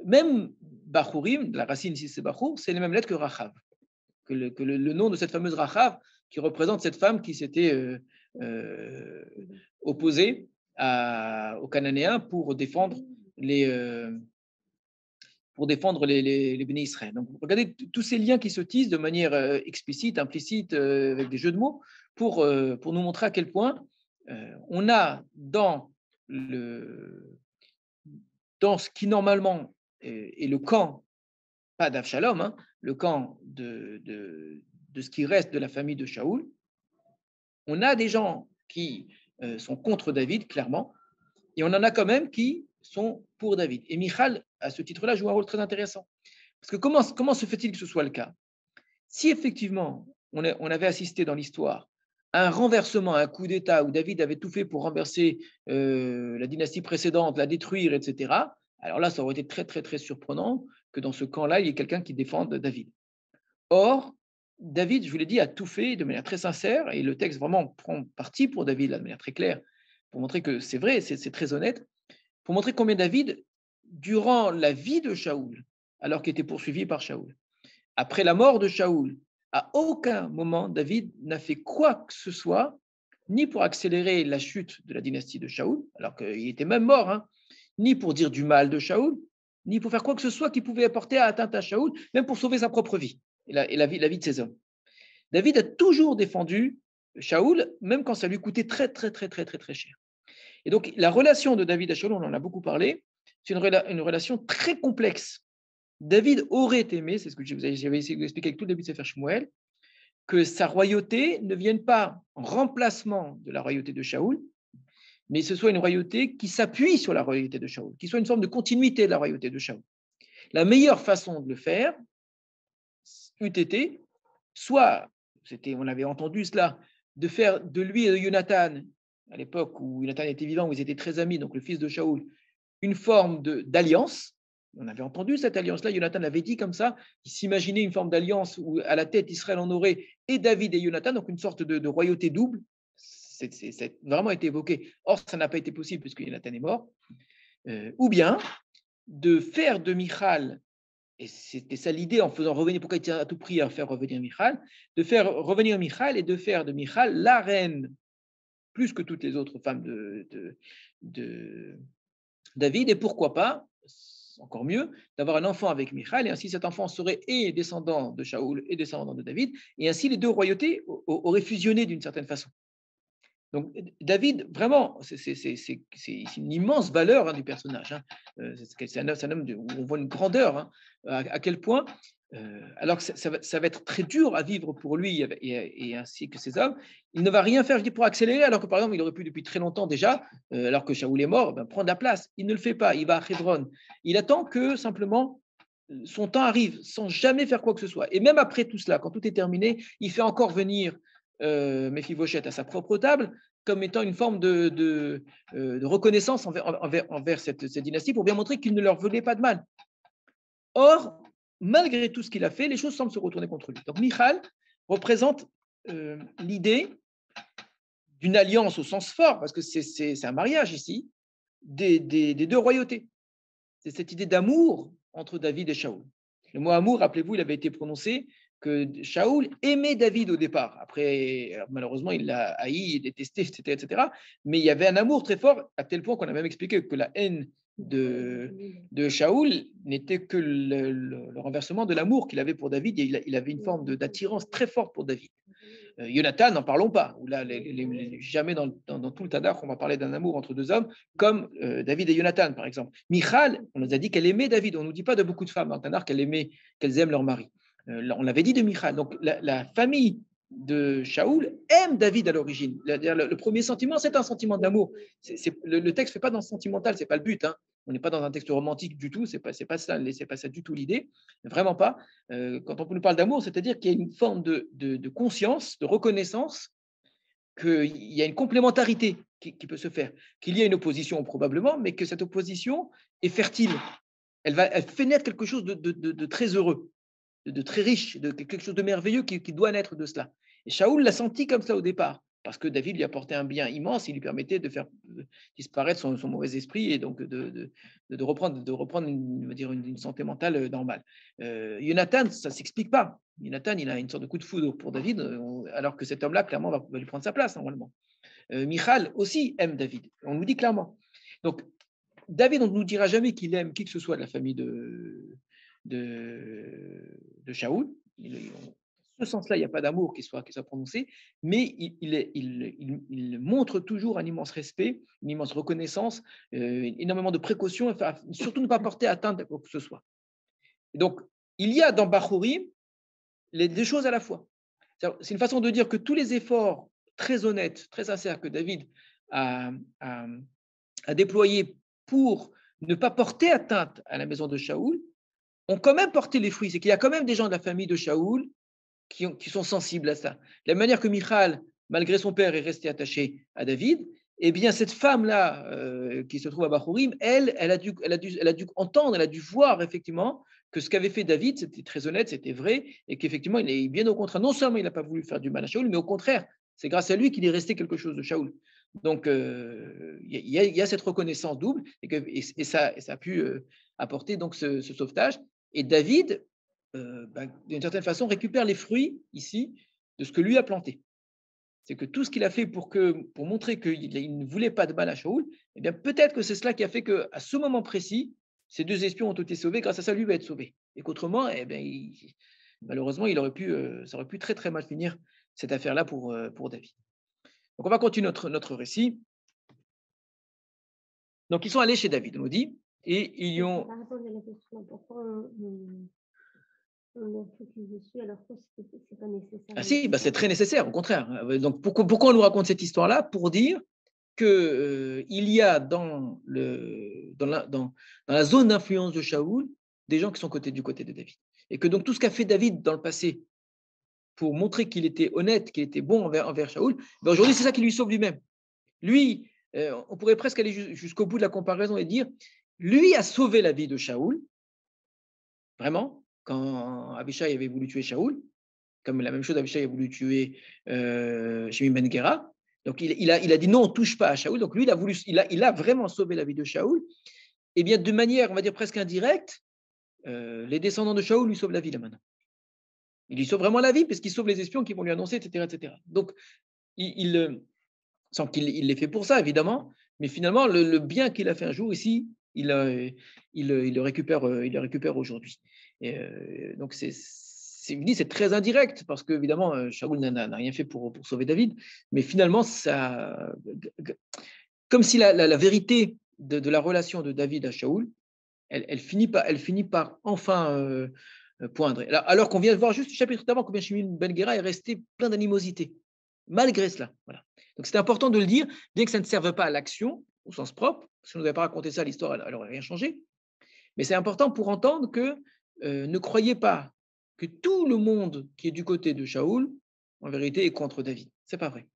Même Bachurim, la racine ici c'est Bachur, c'est les mêmes lettres que Rachav, que le nom de cette fameuse Rachav qui représente cette femme qui s'était opposée aux Cananéens pour défendre les bénis Israël. Donc regardez tous ces liens qui se tissent de manière explicite, implicite, avec des jeux de mots, pour nous montrer à quel point on a dans ce qui normalement est le camp, pas d'Avshalom, hein, le camp de ce qui reste de la famille de Shaoul, on a des gens qui sont contre David, clairement, et on en a quand même qui sont pour David. Et Michal, à ce titre-là, joue un rôle très intéressant. Parce que comment se fait-il que ce soit le cas? Si effectivement, on avait assisté dans l'histoire à un renversement, à un coup d'État où David avait tout fait pour renverser la dynastie précédente, la détruire, etc., alors là, ça aurait été très, très, très surprenant que dans ce camp-là, il y ait quelqu'un qui défende David. Or, David, je vous l'ai dit, a tout fait de manière très sincère, et le texte vraiment prend parti pour David là, de manière très claire, pour montrer que c'est vrai, c'est très honnête, pour montrer combien David, durant la vie de Shaoul, alors qu'il était poursuivi par Shaoul, après la mort de Shaoul, à aucun moment David n'a fait quoi que ce soit, ni pour accélérer la chute de la dynastie de Shaoul, alors qu'il était même mort, hein, ni pour dire du mal de Shaoul, ni pour faire quoi que ce soit qui pouvait apporter atteinte à Shaoul, même pour sauver sa propre vie et la vie de ses hommes. David a toujours défendu Shaoul, même quand ça lui coûtait très, très, très, très, très, très cher. Et donc, la relation de David à Shaoul, on en a beaucoup parlé, c'est une relation très complexe. David aurait aimé, c'est ce que j'avais essayé d'expliquer avec tout le début de Sefer Shmuel, que sa royauté ne vienne pas en remplacement de la royauté de Shaoul, mais ce soit une royauté qui s'appuie sur la royauté de Shaoul, qui soit une forme de continuité de la royauté de Shaoul. La meilleure façon de le faire eût été, soit, on avait entendu cela, de faire de lui et de Jonathan, à l'époque où Jonathan était vivant, où ils étaient très amis, donc le fils de Shaoul, une forme d'alliance. On avait entendu cette alliance-là, Jonathan avait dit comme ça, il s'imaginait une forme d'alliance où à la tête Israël en aurait et David et Jonathan, donc une sorte de royauté double. C'est vraiment été évoqué. Or, ça n'a pas été possible puisque Jonathan est mort. Ou bien de faire de Michal, et c'était ça l'idée en faisant revenir, pourquoi il tient à tout prix à faire revenir Michal, de faire revenir Michal et de faire de Michal la reine, plus que toutes les autres femmes de David, et pourquoi pas, encore mieux, d'avoir un enfant avec Michal, et ainsi cet enfant serait et descendant de Shaoul et descendant de David, et ainsi les deux royautés auraient fusionné d'une certaine façon. Donc David, vraiment, c'est une immense valeur hein, du personnage. Hein. C'est un homme où on voit une grandeur, hein, à quel point, alors que ça va être très dur à vivre pour lui et ainsi que ses hommes, il ne va rien faire pour accélérer, alors que par exemple, il aurait pu depuis très longtemps déjà, alors que Shaoul est mort, prendre la place. Il ne le fait pas, il va à Hebron. Il attend que simplement son temps arrive, sans jamais faire quoi que ce soit. Et même après tout cela, quand tout est terminé, il fait encore venir Méphibosheth à sa propre table, comme étant une forme de reconnaissance envers cette dynastie, pour bien montrer qu'il ne leur voulait pas de mal. Or, malgré tout ce qu'il a fait, les choses semblent se retourner contre lui. Donc Michal représente l'idée d'une alliance au sens fort, parce que c'est un mariage ici, des deux royautés. C'est cette idée d'amour entre David et Shaoul. Le mot amour, rappelez-vous, il avait été prononcé que Shaoul aimait David au départ. Après, malheureusement, il l'a haï, détesté, etc., etc. Mais il y avait un amour très fort, à tel point qu'on a même expliqué que la haine de Shaoul n'était que le renversement de l'amour qu'il avait pour David. Et il avait une forme d'attirance très forte pour David. Jonathan, n'en parlons pas. Où là, jamais dans tout le Tanakh, on va parler d'un amour entre deux hommes, comme David et Jonathan, par exemple. Michal, on nous a dit qu'elle aimait David. On ne nous dit pas de beaucoup de femmes dans le Tanakh qu'elles aiment leur mari. On l'avait dit de Michal. Donc, la famille de Shaoul aime David à l'origine. Le premier sentiment, c'est un sentiment d'amour. Le texte ne fait pas dans le sentimental, ce n'est pas le but. Hein. On n'est pas dans un texte romantique du tout, c'est pas ça du tout l'idée, vraiment pas. Quand on nous parle d'amour, c'est-à-dire qu'il y a une forme de conscience, de reconnaissance, qu'il y a une complémentarité qui peut se faire, qu'il y a une opposition probablement, mais que cette opposition est fertile. Elle fait naître quelque chose de très heureux, de très riche, de quelque chose de merveilleux qui doit naître de cela. Et Shaoul l'a senti comme cela au départ, parce que David lui apportait un bien immense, il lui permettait de faire disparaître son mauvais esprit et donc de reprendre une santé mentale normale. Jonathan, ça ne s'explique pas. Jonathan, il a une sorte de coup de foudre pour David, alors que cet homme-là, clairement, va lui prendre sa place, normalement. Michal aussi aime David, on nous dit clairement. Donc, David, on ne nous dira jamais qu'il aime qui que ce soit de la famille de Shaoul. En ce sens-là, il n'y a pas d'amour qui soit prononcé, mais il montre toujours un immense respect, une immense reconnaissance, énormément de précautions, surtout ne pas porter atteinte à quoi que ce soit. Et donc, il y a dans Bachurim les deux choses à la fois. C'est une façon de dire que tous les efforts très honnêtes, très sincères que David a déployés pour ne pas porter atteinte à la maison de Shaoul ont quand même porté les fruits. C'est qu'il y a quand même des gens de la famille de Shaoul qui sont sensibles à ça. De la manière que Michal, malgré son père, est resté attaché à David, eh bien, cette femme-là qui se trouve à Bachurim, elle a dû entendre, elle a dû voir effectivement que ce qu'avait fait David, c'était très honnête, c'était vrai, et qu'effectivement, il est bien au contraire. Non seulement il n'a pas voulu faire du mal à Shaoul, mais au contraire, c'est grâce à lui qu'il est resté quelque chose de Shaoul. Donc, il y a cette reconnaissance double, et ça a pu apporter donc ce sauvetage. Et David, d'une certaine façon, récupère les fruits ici de ce que lui a planté. C'est que tout ce qu'il a fait pour montrer qu'il ne voulait pas de mal à Shaoul, eh bien peut-être que c'est cela qui a fait qu'à ce moment précis, ces deux espions ont été sauvés, grâce à ça, lui va être sauvé. Et qu'autrement, eh bien, malheureusement, ça aurait pu très très mal finir cette affaire-là pour David. Donc on va continuer notre récit. Donc ils sont allés chez David, on nous dit, et ils y ont... Par rapport à la question, pourquoi on a focus dessus alors que c'est pas nécessaire. Ah si, c'est très nécessaire, au contraire. Donc pourquoi on nous raconte cette histoire-là? Pour dire qu'il y a dans la zone d'influence de Shaoul des gens qui sont du côté de David. Et que donc tout ce qu'a fait David dans le passé pour montrer qu'il était honnête, qu'il était bon envers Shaoul, aujourd'hui c'est ça qui lui sauve lui-même. Lui, on pourrait presque aller jusqu'au bout de la comparaison et dire, lui a sauvé la vie de Shaoul, vraiment, quand Abishai avait voulu tuer Shaoul, comme la même chose Abishai a voulu tuer Shimi Ben Gera. Donc il a dit non, on ne touche pas à Shaoul. Donc lui, il a vraiment sauvé la vie de Shaoul. Et bien de manière, on va dire presque indirecte, les descendants de Shaoul lui sauvent la vie là maintenant. Il lui sauve vraiment la vie parce qu'il sauve les espions qui vont lui annoncer, etc., etc. Donc sans qu'il l'ait fait pour ça évidemment, mais finalement le bien qu'il a fait un jour ici, il le récupère aujourd'hui. Et donc c'est très indirect parce que évidemment Shaoul n'a rien fait pour sauver David, mais finalement ça, comme si la vérité de la relation de David à Shaoul, elle finit par enfin poindre. Alors qu'on vient de voir juste le chapitre d'avant combien Shimi Ben Gera est resté plein d'animosité malgré cela. Voilà. Donc c'est important de le dire, bien que ça ne serve pas à l'action au sens propre. Si on ne nous avait pas raconté ça, l'histoire elle n'aurait rien changé. Mais c'est important pour entendre que ne croyez pas que tout le monde qui est du côté de Shaoul, en vérité, est contre David. Ce n'est pas vrai.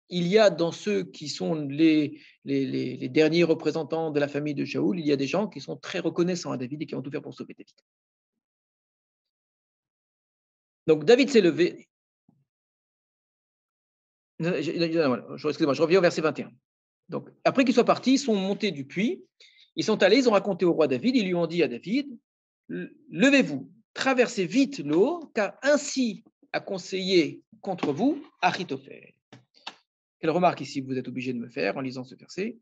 Il y a dans ceux qui sont les derniers représentants de la famille de Shaoul, il y a des gens qui sont très reconnaissants à David et qui vont tout faire pour sauver David. Donc David s'est levé. Excusez-moi, je reviens au verset 21. Donc, après qu'ils soient partis, ils sont montés du puits, ils sont allés, ils ont raconté au roi David, ils lui ont dit à David, levez-vous, traversez vite l'eau, car ainsi a conseillé contre vous Achitophel. Quelle remarque ici vous êtes obligé de me faire en lisant ce verset?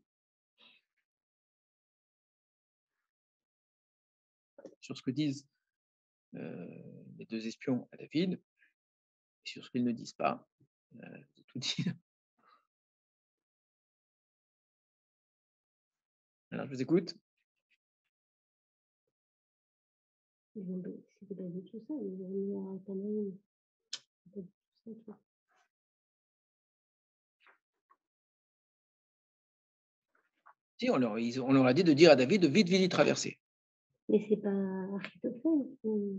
sur ce que disent les deux espions à David, et sur ce qu'ils ne disent pas. C'est tout dit. Alors, je vous écoute. C'était pas du tout ça, ils ont mis à Tanaïm. C'est pas du tout ça. Si, on leur a dit de dire à David de vite y traverser. Mais c'est pas Achitophel.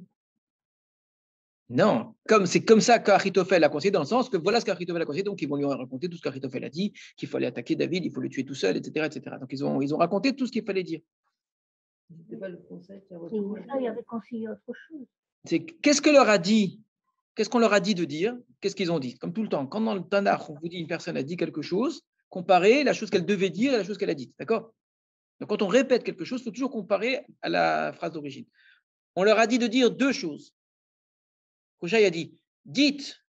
Non, c'est comme ça qu'Achitophel a conseillé, dans le sens que voilà ce qu'Achitophel a conseillé, donc ils vont lui raconter tout ce qu'Achitophel a dit, qu'il fallait attaquer David, il faut le tuer tout seul, etc. etc. Donc ils ont raconté tout ce qu'il fallait dire. C'était pas le conseil qui a Mais ça, il avait conseillé autre chose. Qu'est-ce qu'on leur a dit de dire? Qu'est-ce qu'ils ont dit? Comme tout le temps, quand dans le Tanakh, on vous dit une personne a dit quelque chose, comparez la chose qu'elle devait dire à la chose qu'elle a dite. D'accord? Donc quand on répète quelque chose, il faut toujours comparer à la phrase d'origine. On leur a dit de dire deux choses. Hushai a dit, dites,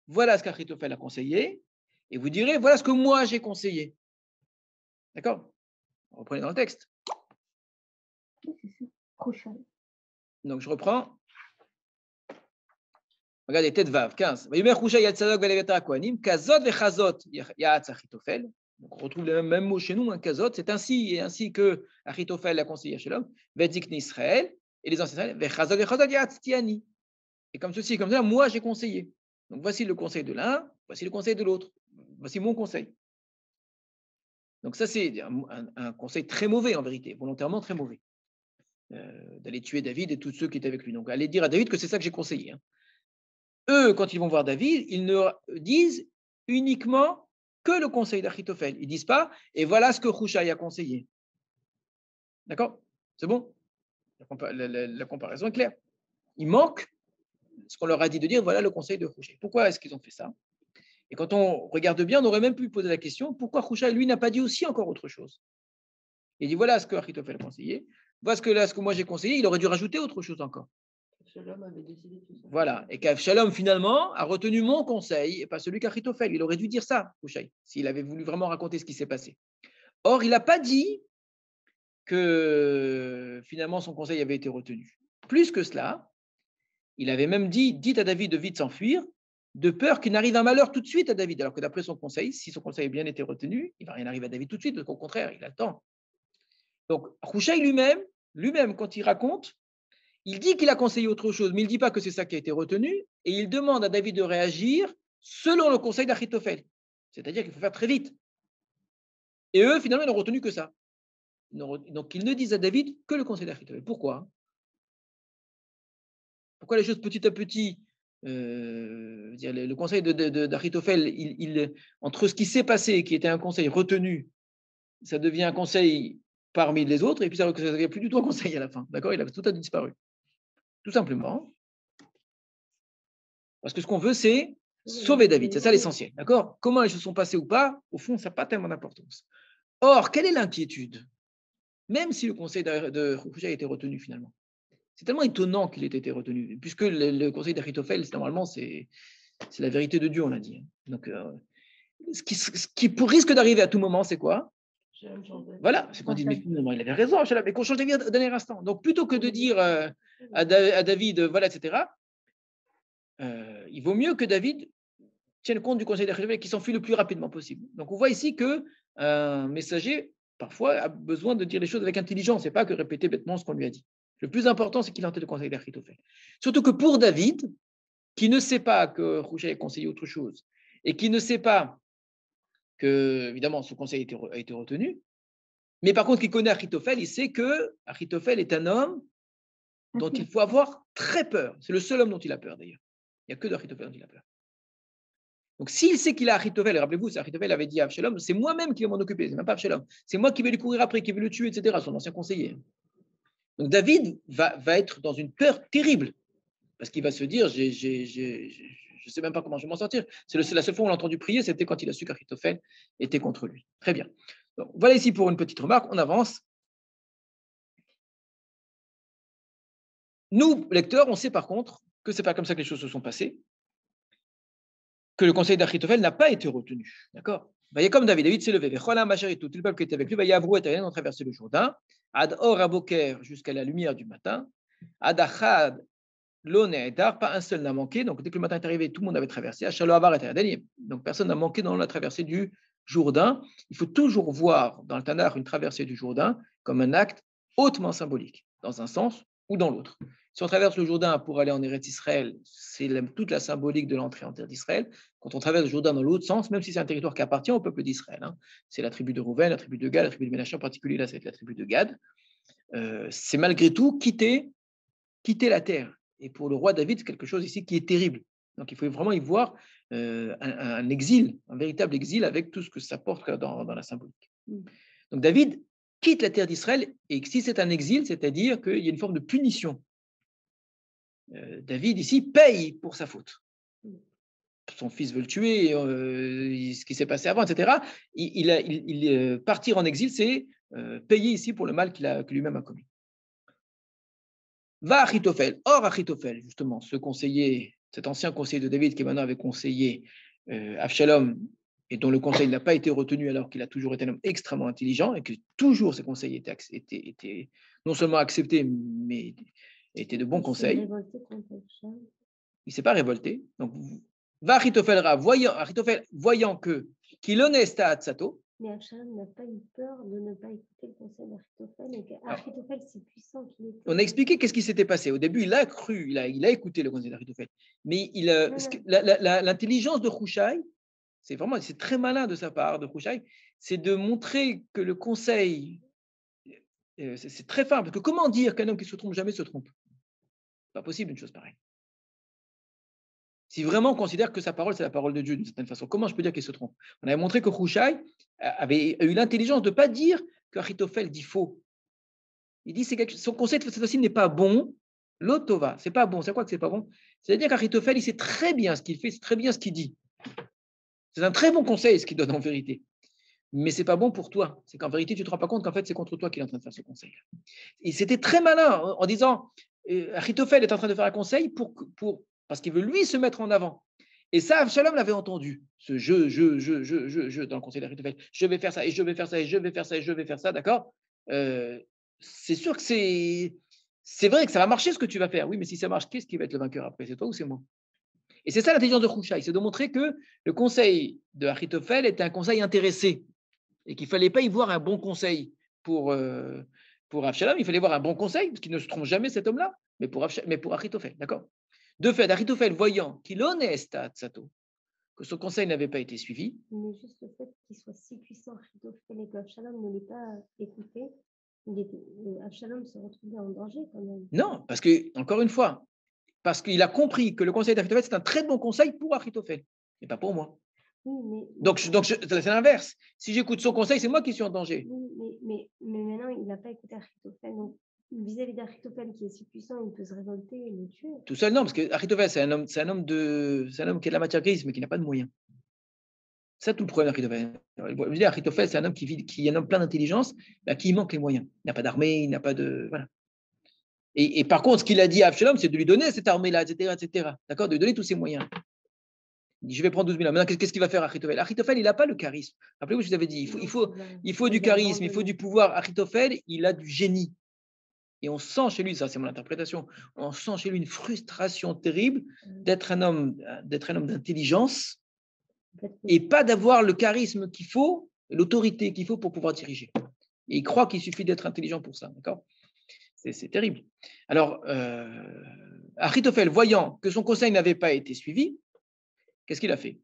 voilà ce qu'Achitophel a conseillé, et vous direz, voilà ce que moi j'ai conseillé. D'accord? Reprenez dans le texte. Donc je reprends. Regardez, tête vav, 15. Donc on retrouve les mêmes mots chez nous, hein, kazot, c'est ainsi que Achitophel a conseillé à Shalom, Vetzikni Israël, et les anciens Israël, et comme ceci, comme ça, moi j'ai conseillé. Donc voici le conseil de l'un, voici le conseil de l'autre. Voici mon conseil. Donc ça, c'est un conseil très mauvais en vérité, volontairement très mauvais. D'aller tuer David et tous ceux qui étaient avec lui. Donc allez dire à David que c'est ça que j'ai conseillé. Hein. Eux, quand ils vont voir David, ils ne disent uniquement que le conseil d'Achitophel. Ils ne disent pas, et voilà ce que Hushai a conseillé. D'accord? C'est bon? La comparaison est claire. Il manque ce qu'on leur a dit de dire, voilà le conseil de Hushai. Pourquoi est-ce qu'ils ont fait ça? Et quand on regarde bien, on aurait même pu poser la question, pourquoi Hushai, lui, n'a pas dit aussi encore autre chose? Il dit, voilà ce que Achitophel a conseillé, voilà ce que moi j'ai conseillé, il aurait dû rajouter autre chose encore. Shalom avait décidé tout ça. Voilà, et qu'Avshalom finalement a retenu mon conseil et pas celui qu'Achitophel. Il aurait dû dire ça, Hushai, s'il avait voulu vraiment raconter ce qui s'est passé. Or, il n'a pas dit que finalement son conseil avait été retenu. Plus que cela, il avait même dit, dites à David de vite s'enfuir, de peur qu'il n'arrive un malheur tout de suite à David. Alors que d'après son conseil, si son conseil a bien été retenu, il ne va rien arriver à David tout de suite, parce qu'au contraire, il a le temps. Donc, Hushai lui-même, quand il raconte, il dit qu'il a conseillé autre chose, mais il ne dit pas que c'est ça qui a été retenu, et il demande à David de réagir selon le conseil d'Achitophel. C'est-à-dire qu'il faut faire très vite. Et eux, finalement, ils n'ont retenu que ça. Donc, ils ne disent à David que le conseil d'Achitophel. Pourquoi? Pourquoi les choses petit à petit, le conseil d'Achitophel, entre ce qui s'est passé, qui était un conseil retenu, ça devient un conseil parmi les autres, et puis ça ne devient plus du tout un conseil à la fin. D'accord? Tout a disparu. Tout simplement. Parce que ce qu'on veut, c'est sauver David. C'est ça l'essentiel. D'accord? Comment les choses sont passées ou pas, au fond, ça n'a pas tellement d'importance. Or, quelle est l'inquiétude? Même si le conseil de Hushai a été retenu finalement. C'est tellement étonnant qu'il ait été retenu, puisque le conseil d'Achitophel, normalement, c'est la vérité de Dieu, on a dit. Donc, ce qui risque d'arriver à tout moment, c'est quoi? Voilà, c'est qu'on dit, mais finalement, il avait raison, mais qu'on change d'avis au dernier instant. Donc, plutôt que de dire à David, voilà, etc., il vaut mieux que David tienne compte du conseil d'Achitophel et qu'il s'enfuit le plus rapidement possible. Donc, on voit ici qu'un messager, parfois, a besoin de dire les choses avec intelligence et pas que répéter bêtement ce qu'on lui a dit. Le plus important, c'est qu'il entende le conseil d'Achitophel. Surtout que pour David, qui ne sait pas que Hushai a conseillé autre chose et qui ne sait pas que, évidemment, ce conseil a été retenu, mais par contre, qui connaît Achitophel, il sait que Achitophel est un homme dont il faut avoir très peur. C'est le seul homme dont il a peur, d'ailleurs. Il n'y a que d'Achitophel dont il a peur. Donc, s'il sait qu'il a Achitophel, rappelez-vous, Achitophel avait dit à Absalom, c'est moi-même qui vais m'en occuper, c'est même pas Absalom. C'est moi qui vais lui courir après, qui vais le tuer, etc., son ancien conseiller. Donc, David va être dans une peur terrible, parce qu'il va se dire, je ne sais même pas comment je vais m'en sortir. C'est la seule fois où on l'a entendu prier, c'était quand il a su qu'Achitophel était contre lui. Très bien. Donc, voilà ici pour une petite remarque, on avance. Nous, lecteurs, on sait par contre que ce n'est pas comme ça que les choses se sont passées, que le conseil d'Achitophel n'a pas été retenu. D'accord? Comme David s'est levé, tout le peuple qui était avec lui, ont traversé le Jourdain, Ad Or Aboker jusqu'à la lumière du matin, Adachad, lo ne'edar, pas un seul n'a manqué. Donc, dès que le matin est arrivé, tout le monde avait traversé. Achalo avar et Yarden, donc, personne n'a manqué dans la traversée du Jourdain. Il faut toujours voir dans le Tanakh une traversée du Jourdain comme un acte hautement symbolique, dans un sens ou dans l'autre. Si on traverse le Jourdain pour aller en Eretz Israël, c'est toute la symbolique de l'entrée en terre d'Israël. Quand on traverse le Jourdain dans l'autre sens, même si c'est un territoire qui appartient au peuple d'Israël, c'est la tribu de Rouven, la tribu de Gad, la tribu de Ménaché en particulier, là, c'est la tribu de Gad, c'est malgré tout quitter la terre. Et pour le roi David, c'est quelque chose ici qui est terrible. Donc il faut vraiment y voir un exil, un véritable exil avec tout ce que ça porte dans la symbolique. Donc David quitte la terre d'Israël, et si c'est un exil, c'est-à-dire qu'il y a une forme de punition. David ici paye pour sa faute. Son fils veut le tuer, ce qui s'est passé avant, etc. Partir en exil, c'est payer ici pour le mal qu'il lui-même a commis. Va Achitophel. Or, Achitophel, justement, cet ancien conseiller de David qui maintenant avait conseillé Avshalom et dont le conseil n'a pas été retenu alors qu'il a toujours été un homme extrêmement intelligent et que toujours ses conseils étaient non seulement acceptés, mais étaient de bons conseils. Il ne s'est pas révolté. Donc, va Achitophel Ra, voyant qu'il honesta Atsato. Mais Avshalom n'a pas eu peur de ne pas écouter le conseil d'Achitophel et qu'Achitophel, c'est puissant qu'il était. On a expliqué qu'est-ce qui s'était passé. Au début, il a cru, il a écouté le conseil d'Achitophel. Mais l'intelligence de Hushai, c'est très malin de sa part, de Hushai, c'est de montrer que le conseil, c'est très fin. Parce que comment dire qu'un homme qui se trompe jamais se trompe? C'est pas possible une chose pareille. Si vraiment on considère que sa parole, c'est la parole de Dieu d'une certaine façon, comment je peux dire qu'il se trompe? On avait montré que Hushai avait eu l'intelligence de ne pas dire qu'Achitophel dit faux. Il dit son conseil cette fois-ci n'est pas bon. L'otova, c'est pas bon. C'est quoi que c'est pas bon? C'est-à-dire qu'Achitophel, il sait très bien ce qu'il fait, c'est très bien ce qu'il dit. C'est un très bon conseil ce qu'il donne en vérité. Mais c'est pas bon pour toi. C'est qu'en vérité, tu ne te rends pas compte qu'en fait, c'est contre toi qu'il est en train de faire ce conseil. Et c'était très malin en disant Achitophel est en train de faire un conseil parce qu'il veut lui se mettre en avant. Et ça, Avshalom l'avait entendu. Ce je dans le conseil d'Achitophel. Je vais faire ça, et je vais faire ça, et je vais faire ça, et je vais faire ça, d'accord? C'est sûr que c'est vrai que ça va marcher ce que tu vas faire. Oui, mais si ça marche, qu'est-ce qui va être le vainqueur après? C'est toi ou c'est moi? Et c'est ça l'intelligence de Hushai, c'est de montrer que le conseil de Achitophel était un conseil intéressé et qu'il ne fallait pas y voir un bon conseil pour Avshalom, il fallait voir un bon conseil, parce qu'il ne se trompe jamais cet homme-là, mais pour Achitophel, d'accord? De fait, Achitophel, voyant qu'il honesta Tsato, que son conseil n'avait pas été suivi. Mais juste le fait qu'il soit si puissant, Achitophel, et qu'Avshalom ne l'ait pas écouté, Avshalom se retrouvait en danger quand même. Non, parce que, encore une fois, parce qu'il a compris que le conseil d'Achitophel, c'est un très bon conseil pour Achitophel, mais pas pour moi. Oui, donc c'est l'inverse. Si j'écoute son conseil, c'est moi qui suis en danger. Oui, mais maintenant, il n'a pas écouté Achitophel. Donc, vis-à-vis d'Achitophel qui est si puissant, il peut se révolter et le tuer. Tout seul, non, parce que Achitophel, c'est un homme qui a de la matière grise, mais qui n'a pas de moyens. C'est ça tout le problème d'Achitophel. Je veux dire, Achitophel, c'est un homme qui est un homme plein d'intelligence, mais qui manque les moyens. Il n'a pas d'armée, il n'a pas de. Voilà. Et par contre, ce qu'il a dit à Avshalom, c'est de lui donner cette armée-là, etc. D'accord? De lui donner tous ses moyens. Il dit, je vais prendre 12 000 hommes. Maintenant, qu'est-ce qu'il va faire Achitophel? Achitophel, il n'a pas le charisme. Rappelez-vous, je vous avais dit, il faut du charisme, il faut du pouvoir. Achitophel, il a du génie. Et on sent chez lui, ça c'est mon interprétation, on sent chez lui une frustration terrible d'être un homme d'intelligence et pas d'avoir le charisme qu'il faut, l'autorité qu'il faut pour pouvoir diriger. Et il croit qu'il suffit d'être intelligent pour ça, d'accord? C'est terrible. Alors, Achitophel, voyant que son conseil n'avait pas été suivi, qu'est-ce qu'il a fait?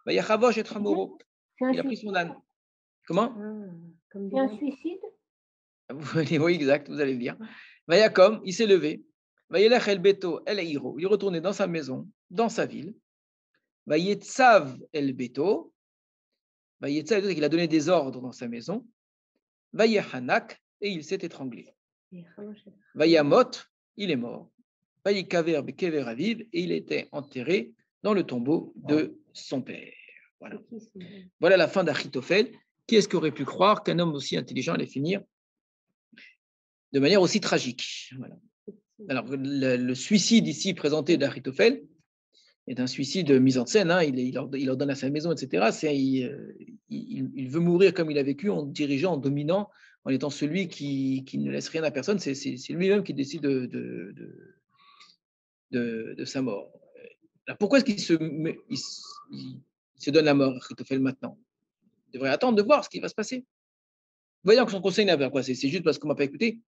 Il a pris son âne. Comment? C'est un suicide? Oui, exact, vous allez le dire. Vayakom, il s'est levé. Vayelech el beto el eiro, il est retourné dans sa maison, dans sa ville. Vayetzav el beto, Vayetzav, il a donné des ordres dans sa maison. Vayehanak, et il s'est étranglé. Vayamot, il est mort. Vayikaver bekever aviv, et il était enterré dans le tombeau de son père. Voilà. Voilà la fin d'Achitophel. Qui est-ce qui aurait pu croire qu'un homme aussi intelligent allait finir de manière aussi tragique? Voilà. Alors, le suicide ici présenté d'Achitophel est un suicide mis en scène. Il ordonne à sa maison, etc. Il veut mourir comme il a vécu, en dirigeant, en dominant, en étant celui qui ne laisse rien à personne. C'est lui-même qui décide de sa mort. Alors pourquoi est-ce qu'il se donne la mort, Achitophel, maintenant? Il devrait attendre de voir ce qui va se passer. Voyons que son conseil n'a pas quoi. C'est juste parce qu'on ne m'a pas écouté.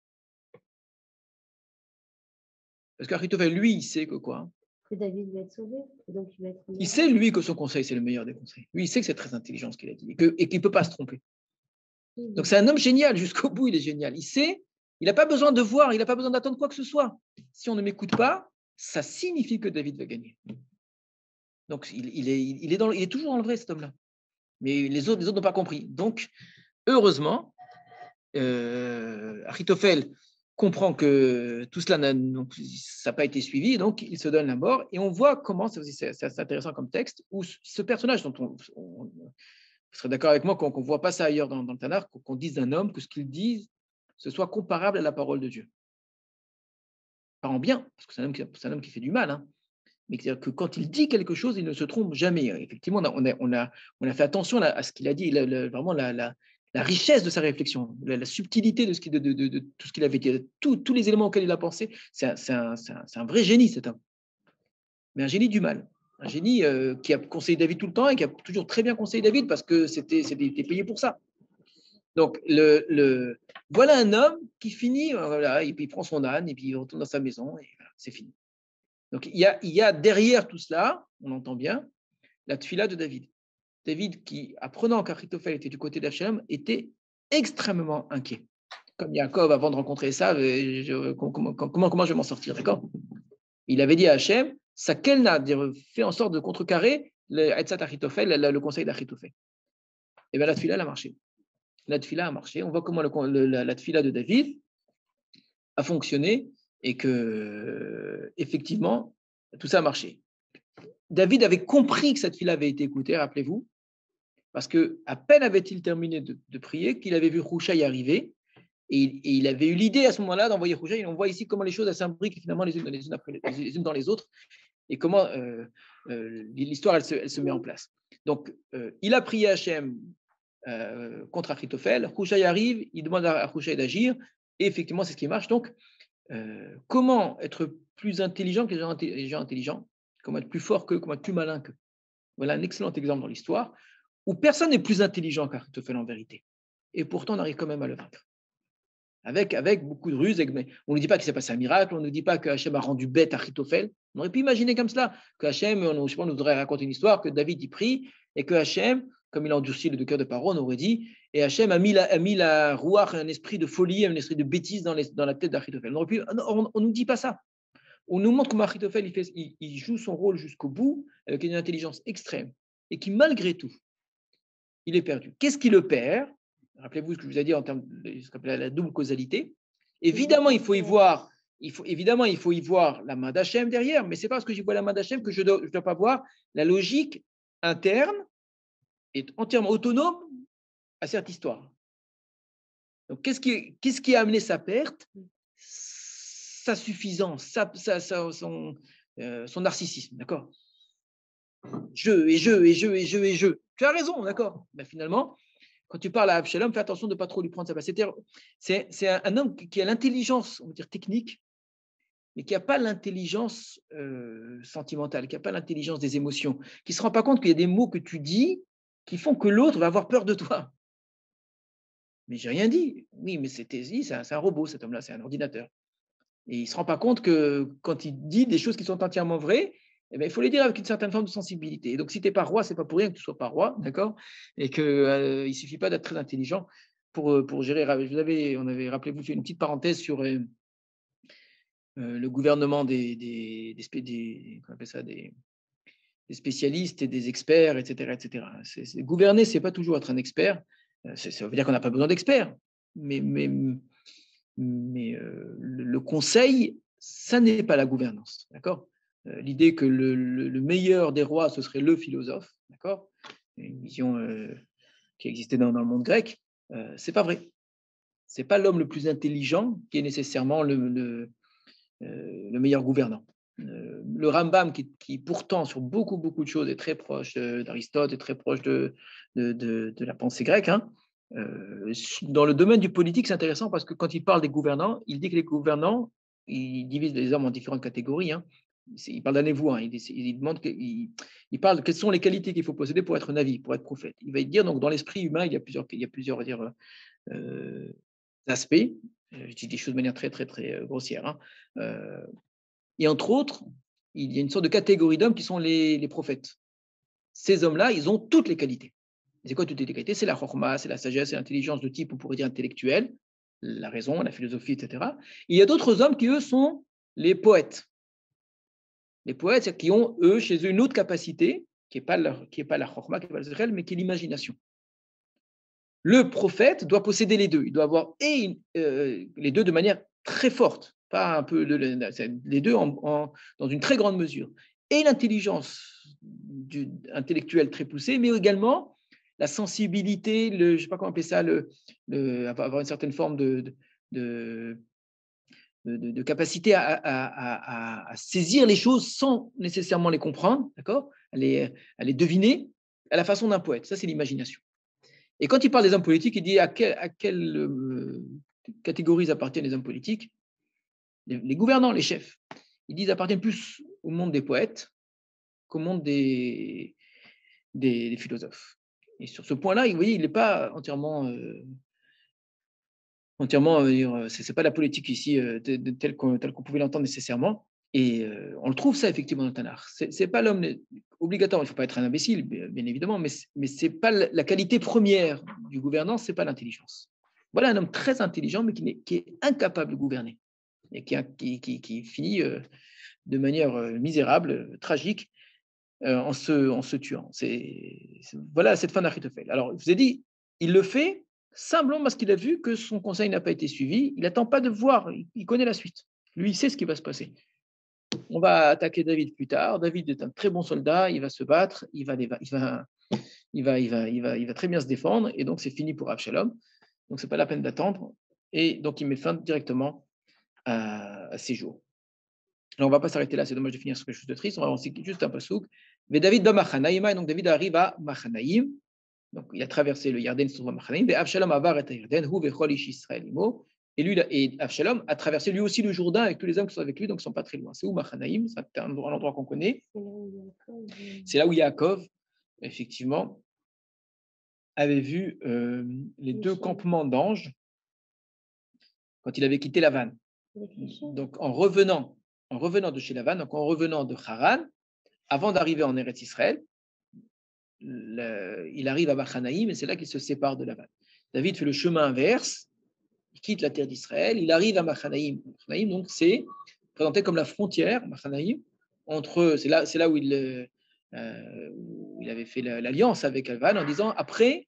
Parce qu'Achitophel, lui, il sait que quoi? Que David va être sauvé. Et donc, il va être Il sait, lui, que son conseil, c'est le meilleur des conseils. Lui, il sait que c'est très intelligent ce qu'il a dit et qu'il ne peut pas se tromper. Donc, c'est un homme génial. Jusqu'au bout, il est génial. Il sait, il n'a pas besoin de voir, il n'a pas besoin d'attendre quoi que ce soit. Si on ne m'écoute pas, ça signifie que David va gagner. Donc, il est toujours dans le vrai, cet homme-là. Mais les autres n'ont pas compris. Donc, heureusement, Achitophel comprend que tout cela n'a pas été suivi, donc il se donne la mort. Et on voit comment, c'est assez intéressant comme texte, où ce personnage dont on serait d'accord avec moi qu'on ne voit pas ça ailleurs dans le Tanakh, qu'on dise d'un homme que ce qu'il dit, ce soit comparable à la parole de Dieu. Pas en bien, parce que c'est un homme qui fait du mal, hein, mais c'est-à-dire que quand il dit quelque chose, il ne se trompe jamais. Effectivement, on a fait attention à ce qu'il a dit, vraiment la richesse de sa réflexion, la subtilité de tout ce qu'il avait dit, tous les éléments auxquels il a pensé. C'est un vrai génie, cet homme. Mais un génie du mal. Un génie qui a conseillé David tout le temps et qui a toujours très bien conseillé David parce que c'était payé pour ça. Donc, voilà un homme qui finit, voilà, et puis il prend son âne et puis il retourne dans sa maison et voilà, c'est fini. Donc, il y a derrière tout cela, on entend bien, la tfila de David. David, qui, apprenant qu'Achitophel était du côté d'Absalom, était extrêmement inquiet. Comme Yaakov, avant de rencontrer ça, comment je vais m'en sortir, d'accord? Il avait dit à Hachem, sa kelna, fait en sorte de contrecarrer le conseil d'Achitophel. Et bien la tfila, elle a marché. La tfila a marché. On voit comment la tfila de David a fonctionné et que, effectivement, tout ça a marché. David avait compris que cette tfila avait été écoutée, rappelez-vous, parce que à peine avait-il terminé de prier qu'il avait vu Hushai arriver et il avait eu l'idée à ce moment-là d'envoyer Hushai. On voit ici comment les choses s'imbriquent finalement les unes après les unes dans les autres et comment l'histoire elle se met en place. Donc il a prié Hachem contre Achitophel. Hushai arrive, il demande à Hushai d'agir et effectivement c'est ce qui marche. Donc comment être plus intelligent que les gens intelligents? Comment être plus fort qu'eux? Comment être plus malin qu'eux? Voilà un excellent exemple dans l'histoire où personne n'est plus intelligent qu'Achitophel en vérité. Et pourtant, on arrive quand même à le vaincre. Avec beaucoup de ruses. On ne dit pas qu'il s'est passé un miracle, on ne dit pas que Hachem a rendu bête Achitophel. On aurait pu imaginer comme cela, que Hachem, je pense, nous voudrait raconter une histoire, que David y prie, et que Hachem, comme il a endurci le cœur de Paro, on aurait dit, et Hachem a mis la rouach, un esprit de folie, un esprit de bêtise dans la tête d'Achitophel. On ne nous dit pas ça. On nous montre comment Achitophel il joue son rôle jusqu'au bout, avec une intelligence extrême, et qui, malgré tout, il est perdu. Qu'est-ce qui le perd? Rappelez-vous ce que je vous ai dit en termes de ce qu'on appelle la double causalité. Évidemment, il faut y voir la main d'Hachem derrière, mais ce n'est pas parce que j'y vois la main d'Hachem que je ne dois pas voir la logique interne et entièrement autonome à cette histoire. Donc, qu'est-ce qui a amené sa perte? Sa suffisance, son narcissisme, d'accord? Je. Tu as raison, d'accord. Mais finalement, quand tu parles à Absalom, fais attention de ne pas trop lui prendre sa place. C'est un homme qui a l'intelligence, on va dire technique, mais qui n'a pas l'intelligence sentimentale, qui n'a pas l'intelligence des émotions, qui ne se rend pas compte qu'il y a des mots que tu dis qui font que l'autre va avoir peur de toi. Mais j'ai rien dit. Oui, mais c'est un robot, cet homme-là, c'est un ordinateur. Et il ne se rend pas compte que quand il dit des choses qui sont entièrement vraies, eh bien, il faut les dire avec une certaine forme de sensibilité. Et donc, si tu n'es pas roi, ce n'est pas pour rien que tu ne sois pas roi, d'accord? Et qu'il ne suffit pas d'être très intelligent pour gérer. On avait, rappelez-vous, fait une petite parenthèse sur le gouvernement des spécialistes et des experts, etc. etc. Gouverner, ce n'est pas toujours être un expert. Ça veut dire qu'on n'a pas besoin d'experts. Mais le conseil, ça n'est pas la gouvernance, d'accord? L'idée que le meilleur des rois, ce serait le philosophe, d'accord? Une vision qui existait dans le monde grec, c'est pas vrai. C'est pas l'homme le plus intelligent qui est nécessairement le meilleur gouvernant. Le Rambam, qui pourtant sur beaucoup de choses est très proche d'Aristote, est très proche de la pensée grecque, hein, Dans le domaine du politique, c'est intéressant parce que quand il parle des gouvernants, il dit que les gouvernants, il divise les hommes en différentes catégories. Hein. Il parle d'un névou, hein. Il demande il parle de quelles sont les qualités qu'il faut posséder pour être navi, pour être prophète. Il va dire donc dans l'esprit humain, il y a plusieurs on va dire, aspects. Je dis des choses de manière très très très grossière. Hein. Et entre autres, il y a une sorte de catégorie d'hommes qui sont les prophètes. Ces hommes-là, ils ont toutes les qualités. C'est quoi toutes les qualités? C'est la chorma, c'est la sagesse, c'est l'intelligence de type, on pourrait dire intellectuelle, la raison, la philosophie, etc. Et il y a d'autres hommes qui, eux, sont les poètes. Les poètes, c'est qui ont, eux, chez eux, une autre capacité, qui n'est pas la chorma, qui n'est pas le zrel, mais qui est l'imagination. Le prophète doit posséder les deux. Il doit avoir les deux de manière très forte, pas un peu les deux dans une très grande mesure. Et l'intelligence intellectuelle très poussée, mais également la sensibilité, je ne sais pas comment appeler ça, avoir une certaine forme de capacité à saisir les choses sans nécessairement les comprendre, d'accord, à les deviner à la façon d'un poète. Ça, c'est l'imagination. Et quand il parle des hommes politiques, il dit à quelle catégorie appartiennent les hommes politiques? Les gouvernants, les chefs. Ils disent appartiennent plus au monde des poètes qu'au monde des philosophes. Et sur ce point-là, vous voyez, il n'est pas entièrement, c'est pas la politique ici telle qu'on pouvait l'entendre nécessairement. Et on le trouve ça effectivement dans le Tanakh. C'est pas l'homme obligatoire, il ne faut pas être un imbécile, bien évidemment, mais c'est pas la qualité première du gouvernant, c'est pas l'intelligence. Voilà un homme très intelligent, mais qui est incapable de gouverner et qui finit de manière misérable, tragique, en se tuant. Voilà cette fin d'Achitophel. Alors, je vous ai dit, il le fait simplement parce qu'il a vu que son conseil n'a pas été suivi. Il n'attend pas de voir, il connaît la suite. Lui, il sait ce qui va se passer. On va attaquer David plus tard. David est un très bon soldat, il va se battre, il va très bien se défendre, et donc c'est fini pour Absalom. Donc, ce n'est pas la peine d'attendre. Et donc, il met fin directement à ses jours. Alors, on ne va pas s'arrêter là, c'est dommage de finir sur quelque chose de triste. On va avancer juste un peu souk. Mais David de Machanaïma, et donc David arrive à Machanaïm. Donc, il a traversé le Yarden sur Machanaïm. Et Absalom avar et Yarden, hu vechol ish Israël imo. Et Absalom a traversé lui aussi le Jourdain avec tous les hommes qui sont avec lui, donc ils ne sont pas très loin. C'est où Machanaïm? C'est un endroit qu'on connaît. C'est là où Yaakov, effectivement, avait vu les deux campements d'anges quand il avait quitté Lavan. Donc, en revenant de chez Lavan, donc en revenant de Haran, avant d'arriver en Eretz Israël, il arrive à Machanaïm et c'est là qu'il se sépare de Lavan. David fait le chemin inverse, il quitte la terre d'Israël, il arrive à Machanaïm. Machanaïm, donc, c'est présenté comme la frontière, Machanaïm, c'est là où il avait fait l'alliance avec Lavan en disant après,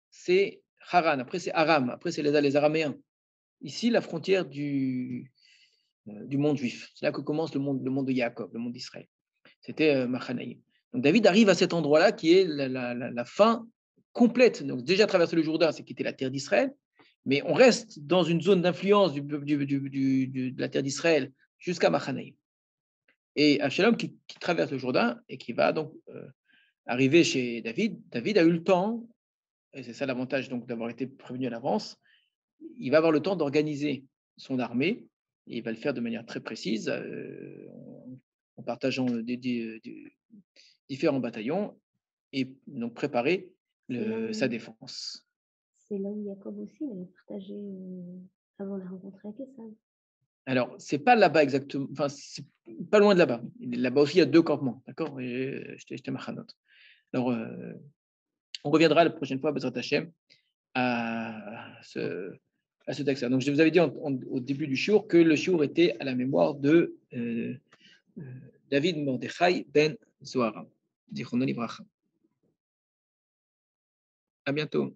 c'est Haran, après, c'est Aram, après, c'est les Araméens. Ici, la frontière du monde juif. C'est là que commence le monde de Yaakov, le monde d'Israël. C'était Machanaïm. Donc David arrive à cet endroit-là qui est la fin complète. Donc déjà traverser le Jourdain, c'est quitter la terre d'Israël, mais on reste dans une zone d'influence de la terre d'Israël jusqu'à Machanaïm. Et Absalom qui traverse le Jourdain et qui va donc arriver chez David. David a eu le temps, et c'est ça l'avantage donc d'avoir été prévenu à l'avance, il va avoir le temps d'organiser son armée, et il va le faire de manière très précise, en partageant des différents bataillons, et donc préparer sa défense. C'est là où Jacob aussi il avait partagé avant la rencontre avec Esav. Alors, c'est pas là-bas exactement, enfin, c'est pas loin de là-bas. Là-bas aussi, il y a deux campements, d'accord? J'étais machanot. Alors, on reviendra la prochaine fois, Bezrat Hashem, à ce texte-là. Donc, je vous avais dit au début du shiur que le shiur était à la mémoire de David Mordechai ben Zohar. Zichrono livracha. À bientôt.